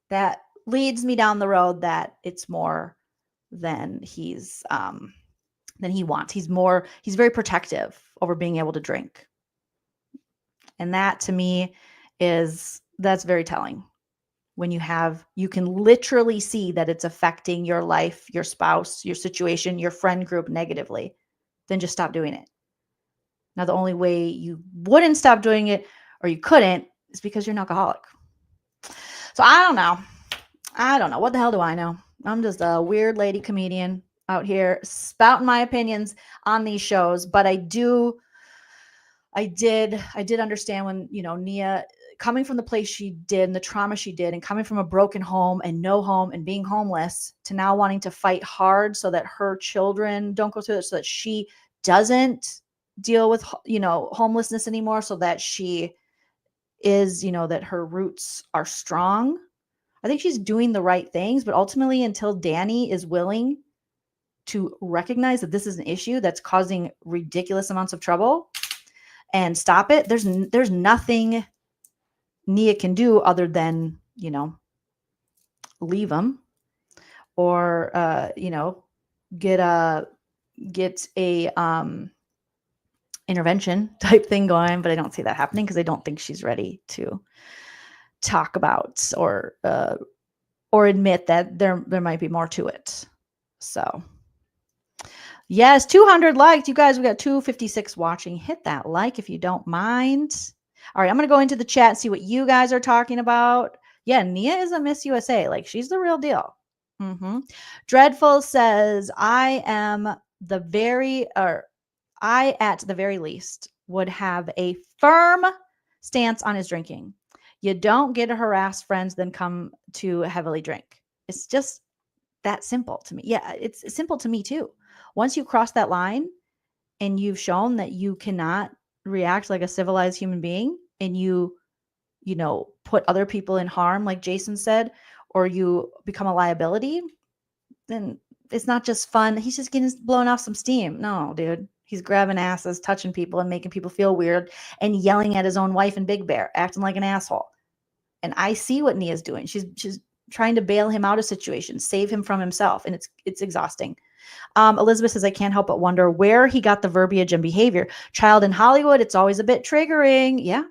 That leads me down the road that it's more than he wants. He's very protective over being able to drink. And that, to me, that's very telling. When you can literally see that it's affecting your life, your spouse, your situation, your friend group negatively, then just stop doing it. Now, the only way you wouldn't stop doing it, or you couldn't, is because you're an alcoholic. So I don't know. What the hell do I know? I'm just a weird lady comedian out here spouting my opinions on these shows. But I did understand when, Nia, coming from the place she did and the trauma she did, and coming from a broken home and no home and being homeless, to now wanting to fight hard so that her children don't go through it, so that she doesn't deal with, homelessness anymore, so that she is, that her roots are strong. I think she's doing the right things, but ultimately, until Danny is willing to recognize that this is an issue that's causing ridiculous amounts of trouble and stop it, there's nothing Nia can do other than, leave him, or, get a intervention type thing going. But I don't see that happening, because I don't think she's ready to talk about or admit that there might be more to it. So yes, 200 likes, you guys. We got 256 watching. Hit that like if you don't mind. All right, I'm going to go into the chat and see what you guys are talking about. Yeah, Nia is a Miss USA. Like, she's the real deal. Dreadful says, I I, at the very least, would have a firm stance on his drinking. You don't get to harass friends, then come to heavily drink. It's just that simple to me. Yeah, it's simple to me too. Once you cross that line and you've shown that you cannot react like a civilized human being, and you put other people in harm, like Jason said, or you become a liability, then it's not just fun. He's just getting blown off some steam. No, dude. He's grabbing asses, touching people, and making people feel weird, and yelling at his own wife and Big Bear, acting like an asshole. And I see what Nia's doing. She's trying to bail him out of situations, save him from himself, and it's exhausting. Elizabeth says, I can't help but wonder where he got the verbiage and behavior. Child in Hollywood, it's always a bit triggering. Yeah.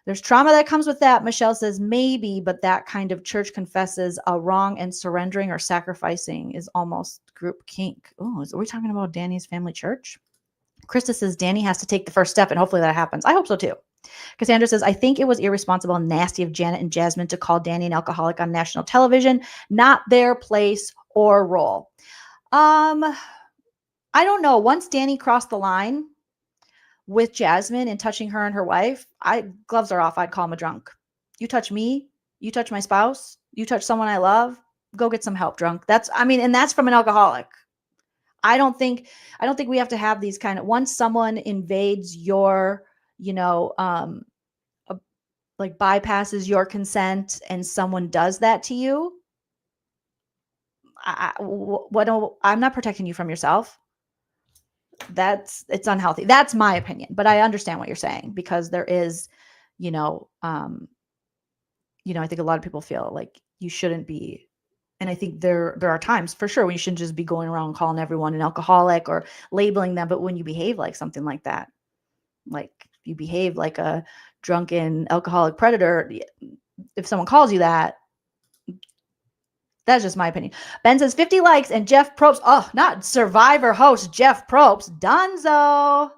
There's trauma that comes with that. Michelle says, maybe, but that kind of church confesses a wrong, and surrendering or sacrificing is almost group kink. Oh, are we talking about Danny's family church? Krista says, Danny has to take the first step, and hopefully that happens. I hope so too. Cassandra says, I think it was irresponsible and nasty of Janet and Jasmine to call Danny an alcoholic on national television. Not their place or role. I don't know. Once Danny crossed the line with Jasmine and touching her and her wife, gloves are off. I'd call him a drunk. You touch me, you touch my spouse, you touch someone I love, go get some help, drunk. And that's from an alcoholic. I don't think we have to have these kind of, once someone invades your, like bypasses your consent and someone does that to you, I'm not protecting you from yourself. It's unhealthy. That's my opinion, but I understand what you're saying, because there is, I think a lot of people feel like you shouldn't be. And I think there are times for sure when you shouldn't just be going around calling everyone an alcoholic or labeling them. But when you behave like something like that, like you behave like a drunken alcoholic predator, if someone calls you that, that's just my opinion. Ben says 50 likes and Jeff Probst. Oh, not Survivor host Jeff Probst. Dunzo.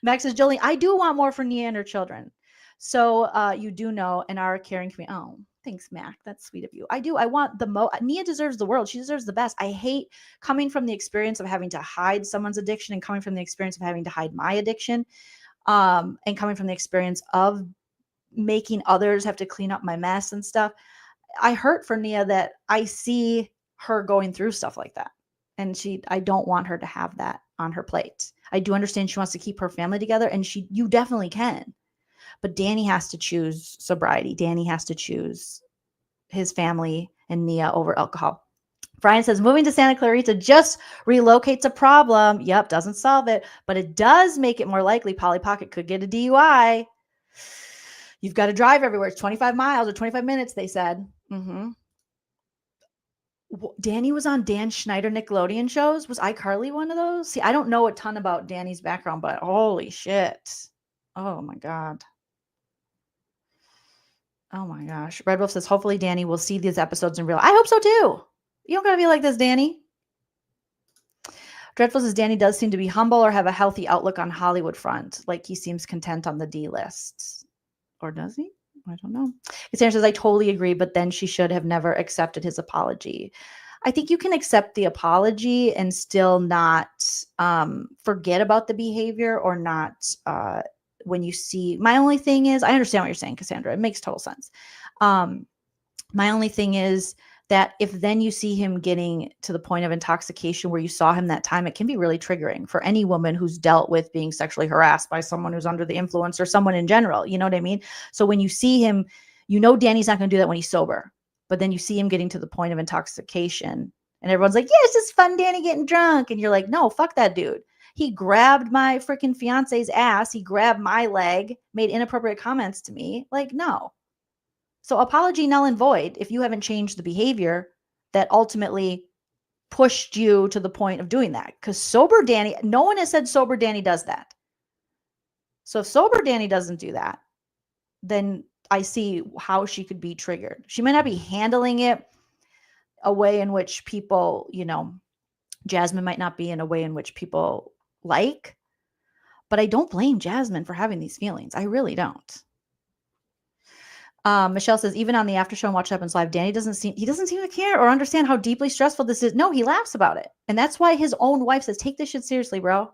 Max says, Joleen, I do want more for Nia and her children. So you do know, and our caring community. Oh, thanks, Mac. That's sweet of you. I do. I want the most. Nia deserves the world. She deserves the best. I hate coming from the experience of having to hide someone's addiction, and coming from the experience of having to hide my addiction, and coming from the experience of making others have to clean up my mess and stuff. I hurt for Nia that I see her going through stuff like that. And I don't want her to have that on her plate. I do understand she wants to keep her family together, and you definitely can. But Danny has to choose sobriety. Danny has to choose his family and Nia over alcohol. Brian says, moving to Santa Clarita just relocates a problem. Yep, doesn't solve it, but it does make it more likely Polly Pocket could get a DUI. You've got to drive everywhere. It's 25 miles or 25 minutes, they said. Mm-hmm. Danny was on Dan Schneider Nickelodeon shows. Was iCarly one of those? See, I don't know a ton about Danny's background, but holy shit. Oh my God. Oh my gosh. Red Wolf says, hopefully Danny will see these episodes in real. I hope so too. You don't got to be like this, Danny. Dreadful says, Danny does seem to be humble or have a healthy outlook on Hollywood front. Like he seems content on the D list. Or does he? I don't know. Cassandra says, I totally agree, but then she should have never accepted his apology. I think you can accept the apology and still not forget about the behavior, or not when you see. My only thing is, I understand what you're saying, Cassandra. It makes total sense. My only thing is that if then you see him getting to the point of intoxication where you saw him that time, it can be really triggering for any woman who's dealt with being sexually harassed by someone who's under the influence, or someone in general. You know what I mean? So when you see him, Danny's not going to do that when he's sober, but then you see him getting to the point of intoxication and everyone's like, yeah, it's just fun, Danny getting drunk. And you're like, no, fuck that dude. He grabbed my freaking fiance's ass. He grabbed my leg, made inappropriate comments to me. Like, no. So apology null and void if you haven't changed the behavior that ultimately pushed you to the point of doing that. Because sober Danny, no one has said sober Danny does that. So if sober Danny doesn't do that, then I see how she could be triggered. She might not be handling it a way in which people, Jasmine might not be in a way in which people like, but I don't blame Jasmine for having these feelings. I really don't. Michelle says, even on the after show and Watch Happens Live, Danny doesn't seem to care or understand how deeply stressful this is. No, he laughs about it. And that's why his own wife says, take this shit seriously, bro.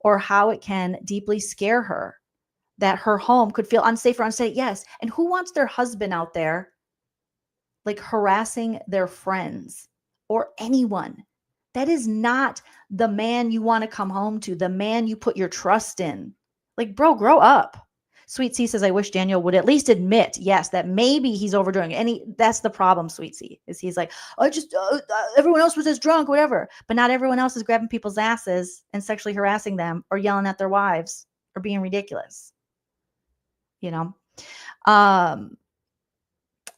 Or how it can deeply scare her that her home could feel unsafe or unsafe. Yes. And who wants their husband out there like harassing their friends or anyone? That is not the man you want to come home to, the man you put your trust in. Like, bro, grow up. Sweet C says, I wish Daniel would at least admit, yes, that maybe he's overdoing it. And that's the problem, Sweet C, is he's like, everyone else was just drunk, whatever. But not everyone else is grabbing people's asses and sexually harassing them or yelling at their wives or being ridiculous. You know?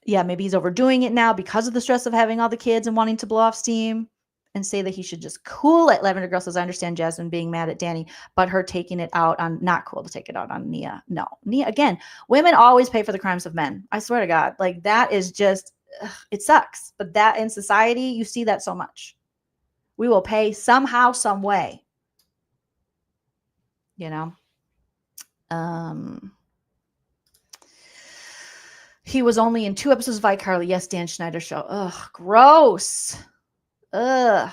Yeah, maybe he's overdoing it now because of the stress of having all the kids and wanting to blow off steam. And say that he should just cool it. Lavender Girl says, I understand Jasmine being mad at Danny, but her taking it out on, not cool to take it out on Nia. No, Nia, again, women always pay for the crimes of men. I swear to God, like that is just, it sucks. But that in society, you see that so much. We will pay somehow, some way. You know? He was only in 2 episodes of iCarly. Yes, Dan Schneider show. Ugh, gross. Ugh.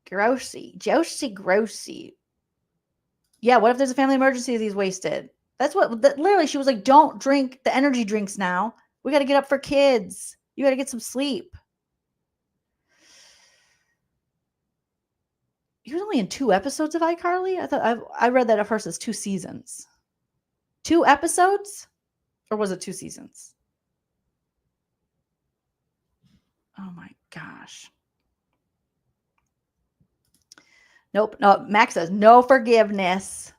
Grossy. Yeah, what if there's a family emergency he's wasted? That's what, literally, she was like, don't drink the energy drinks now. We got to get up for kids. You got to get some sleep. He was only in 2 episodes of iCarly? I thought I read that at first as 2 seasons. 2 episodes? Or was it 2 seasons? Oh my gosh. Nope. No, Max says no forgiveness.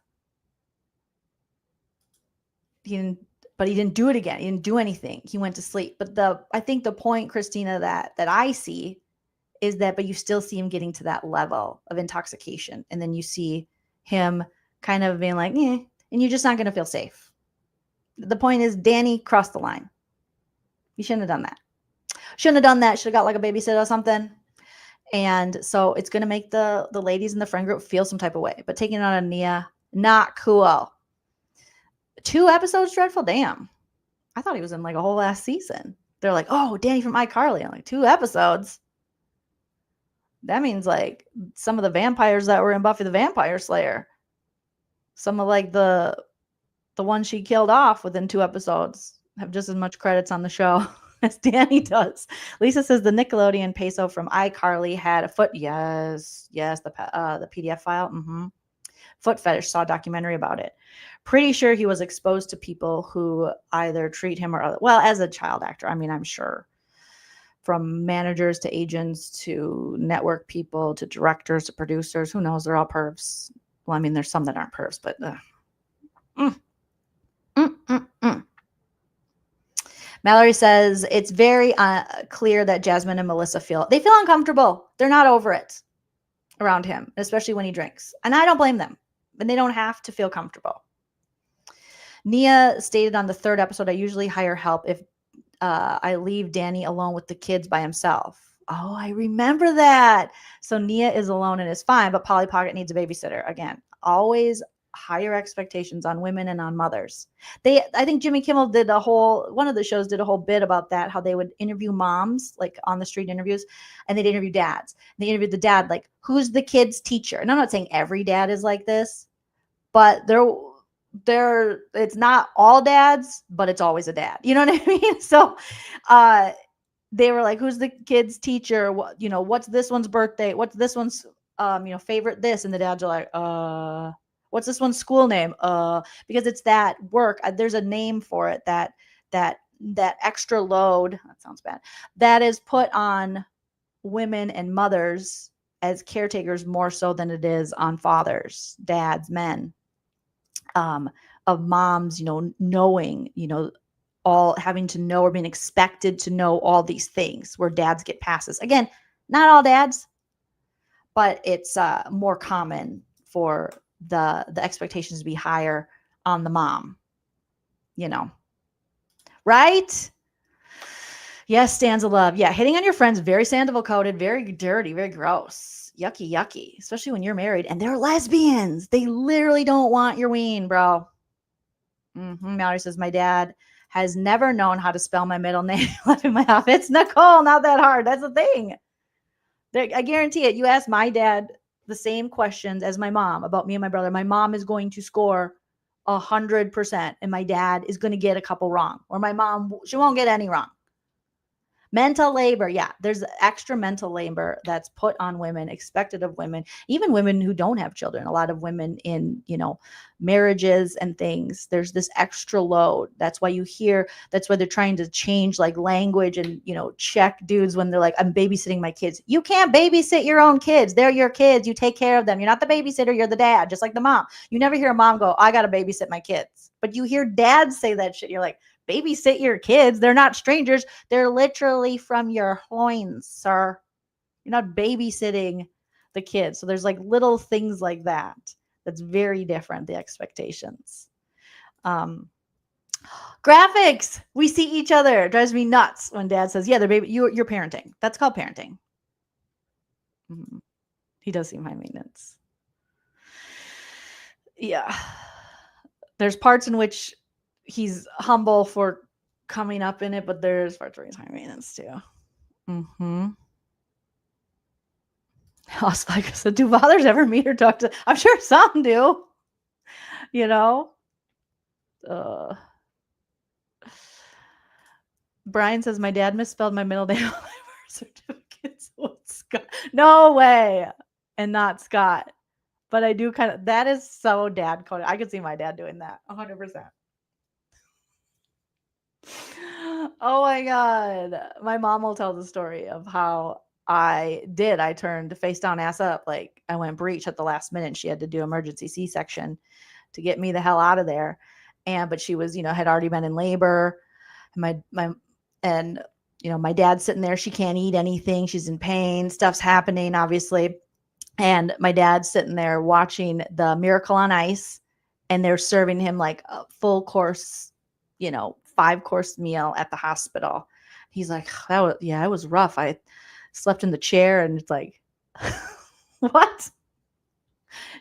But he didn't do it again. He didn't do anything. He went to sleep. But I think the point, Christina, that I see is that, but you still see him getting to that level of intoxication. And then you see him kind of being like, and you're just not going to feel safe. The point is Danny crossed the line. You shouldn't have done that. Shouldn't have done that. Should have got like a babysitter or something. And so it's going to make the ladies in the friend group feel some type of way. But taking it on Nia, not cool. 2 episodes, dreadful. Damn. I thought he was in like a whole last season. They're like, oh, Danny from iCarly. I'm like, 2 episodes? That means like some of the vampires that were in Buffy the Vampire Slayer. Some of like the ones she killed off within 2 episodes have just as much credits on the show as Danny does. Lisa says the Nickelodeon peso from iCarly had a foot. Yes, the PDF file. Foot fetish. Saw a documentary about it. Pretty sure he was exposed to people who either treat him or other. Well, as a child actor, I mean, I'm sure. From managers to agents to network people to directors to producers. Who knows? They're all pervs. Well, I mean, there's some that aren't pervs, but Mallory says it's very clear that Jasmine and Melissa feel uncomfortable. They're not over it around him, especially when he drinks. And I don't blame them. And they don't have to feel comfortable. Nia stated on the 3rd episode, I usually hire help if I leave Danny alone with the kids by himself. Oh, I remember that. So Nia is alone and is fine, but Polly Pocket needs a babysitter. Again, always higher expectations on women and on mothers. I think Jimmy Kimmel one of the shows did a whole bit about that, how they would interview moms, like on the street interviews, and they'd interview dads. They interviewed the dad, like, who's the kid's teacher? And I'm not saying every dad is like this, but it's not all dads, but it's always a dad. You know what I mean? So they were like, who's the kid's teacher? What's this one's birthday? What's this one's favorite this? And the dads are like, what's this one's school name? Because it's that work. There's a name for it, that extra load. That sounds bad. That is put on women and mothers as caretakers more so than it is on fathers, dads, men, of moms, knowing, all having to know or being expected to know all these things where dads get passes. Again, not all dads, but it's more common for the expectations to be higher on the mom, right? Yes, stanza love. Yeah, hitting on your friends, very Sandoval coded, very dirty, very gross, yucky, especially when you're married and they're lesbians. They literally don't want your ween, bro. Mallory says, my dad has never known how to spell my middle name. Laughing my off. It's Nicole, not that hard. That's the thing. I guarantee it. You ask my dad the same questions as my mom about me and my brother. My mom is going to score 100%, and my dad is going to get a couple wrong. Or my mom, she won't get any wrong. Mental labor. Yeah, there's extra mental labor that's put on women, expected of women, even women who don't have children. A lot of women in, marriages and things, there's this extra load. That's why that's why they're trying to change like language and, check dudes when they're like, I'm babysitting my kids. You can't babysit your own kids. They're your kids. You take care of them. You're not the babysitter. You're the dad, just like the mom. You never hear a mom go, I got to babysit my kids. But you hear dads say that shit. You're like, babysit your kids. They're not strangers. They're literally from your loins, sir. You're not babysitting the kids. So there's like little things like that. That's very different, the expectations. Graphics. We see each other. It drives me nuts when dad says, yeah, they're baby. You're parenting. That's called parenting. He does seem high maintenance. Yeah. There's parts in which he's humble for coming up in it, but there's parts where he's high maintenance too. Like, so do fathers ever meet or talk to? I'm sure some do. Brian says my dad misspelled my middle name on my birth certificate. So it's Scott. No way, and not Scott. But I do that is so dad coded. I could see my dad doing that 100%. Oh my God. My mom will tell the story of how I turned face down, ass up. Like I went breech at the last minute. She had to do emergency C-section to get me the hell out of there. But she was, had already been in labor. My dad's sitting there. She can't eat anything. She's in pain. Stuff's happening, obviously. And my dad's sitting there watching the Miracle on Ice, and they're serving him like a full course, 5-course meal at the hospital. He's like, it was rough. I slept in the chair, and it's like, what?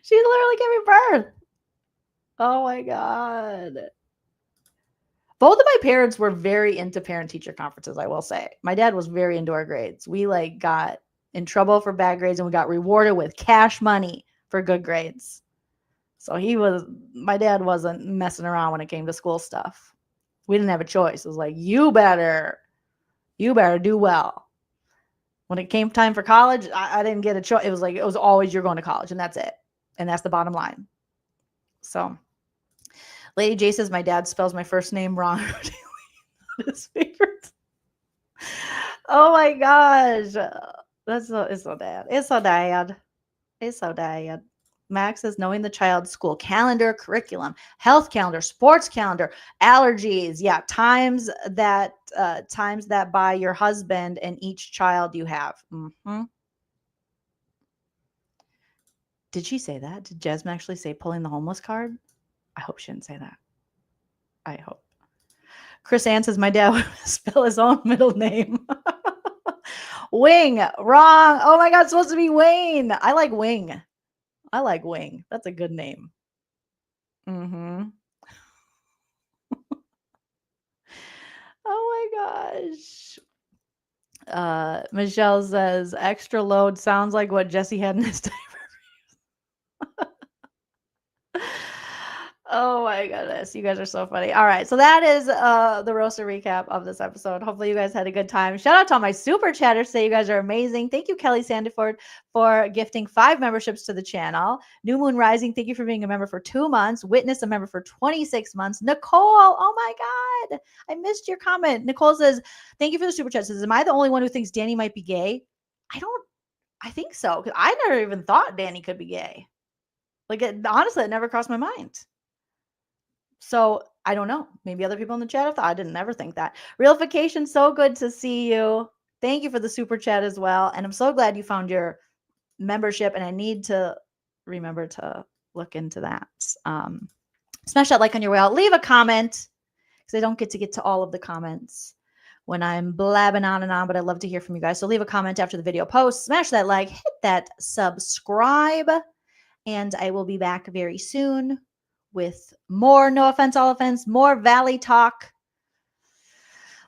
She literally gave me birth. Oh my God. Both of my parents were very into parent-teacher conferences, I will say. My dad was very into our grades. We got in trouble for bad grades, and we got rewarded with cash money for good grades. So my dad wasn't messing around when it came to school stuff. We didn't have a choice. It was like, you better do well. When it came time for college, I didn't get a choice. It was always, you're going to college, and that's it. And that's the bottom line. So Lady J says, my dad spells my first name wrong. His favorite. Oh my gosh. It's so bad. It's so bad. It's so bad. Max says, knowing the child's school calendar, curriculum, health calendar, sports calendar, allergies. Yeah, times that by your husband and each child you have. Did she say that? Did Jasmine actually say pulling the homeless card? I hope she didn't say that. I hope. Chris Ann says, my dad would spell his own middle name. Wing, wrong. Oh my God, it's supposed to be Wayne. I like Wing. That's a good name. Oh my gosh. Michelle says, extra load sounds like what Jesse had in his diaper. Oh my goodness. You guys are so funny. All right. So that is the roaster recap of this episode. Hopefully you guys had a good time. Shout out to all my super chatters. Say you guys are amazing. Thank you, Kelly Sandiford, for gifting 5 memberships to the channel. New Moon Rising, thank you for being a member for 2 months. Witness, a member for 26 months. Nicole, oh my God. I missed your comment. Nicole says, thank you for the super chat. Says, am I the only one who thinks Danny might be gay? I think so. Because I never even thought Danny could be gay. Honestly, it never crossed my mind. So I don't know. Maybe other people in the chat have thought. I didn't never think that. Realification, so good to see you. Thank you for the super chat as well. And I'm so glad you found your membership. And I need to remember to look into that. Smash that like on your way out. Leave a comment because I don't get to all of the comments when I'm blabbing on and on. But I love to hear from you guys. So leave a comment after the video post. Smash that like. Hit that subscribe. And I will be back very soon with more No Offense, All Offense, more Valley talk,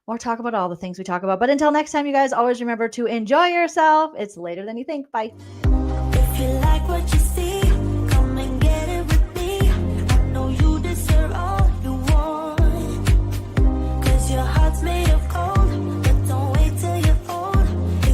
more talk about all the things we talk about. But until next time, you guys, always remember to enjoy yourself. It's later than you think. Bye. If you like what you see.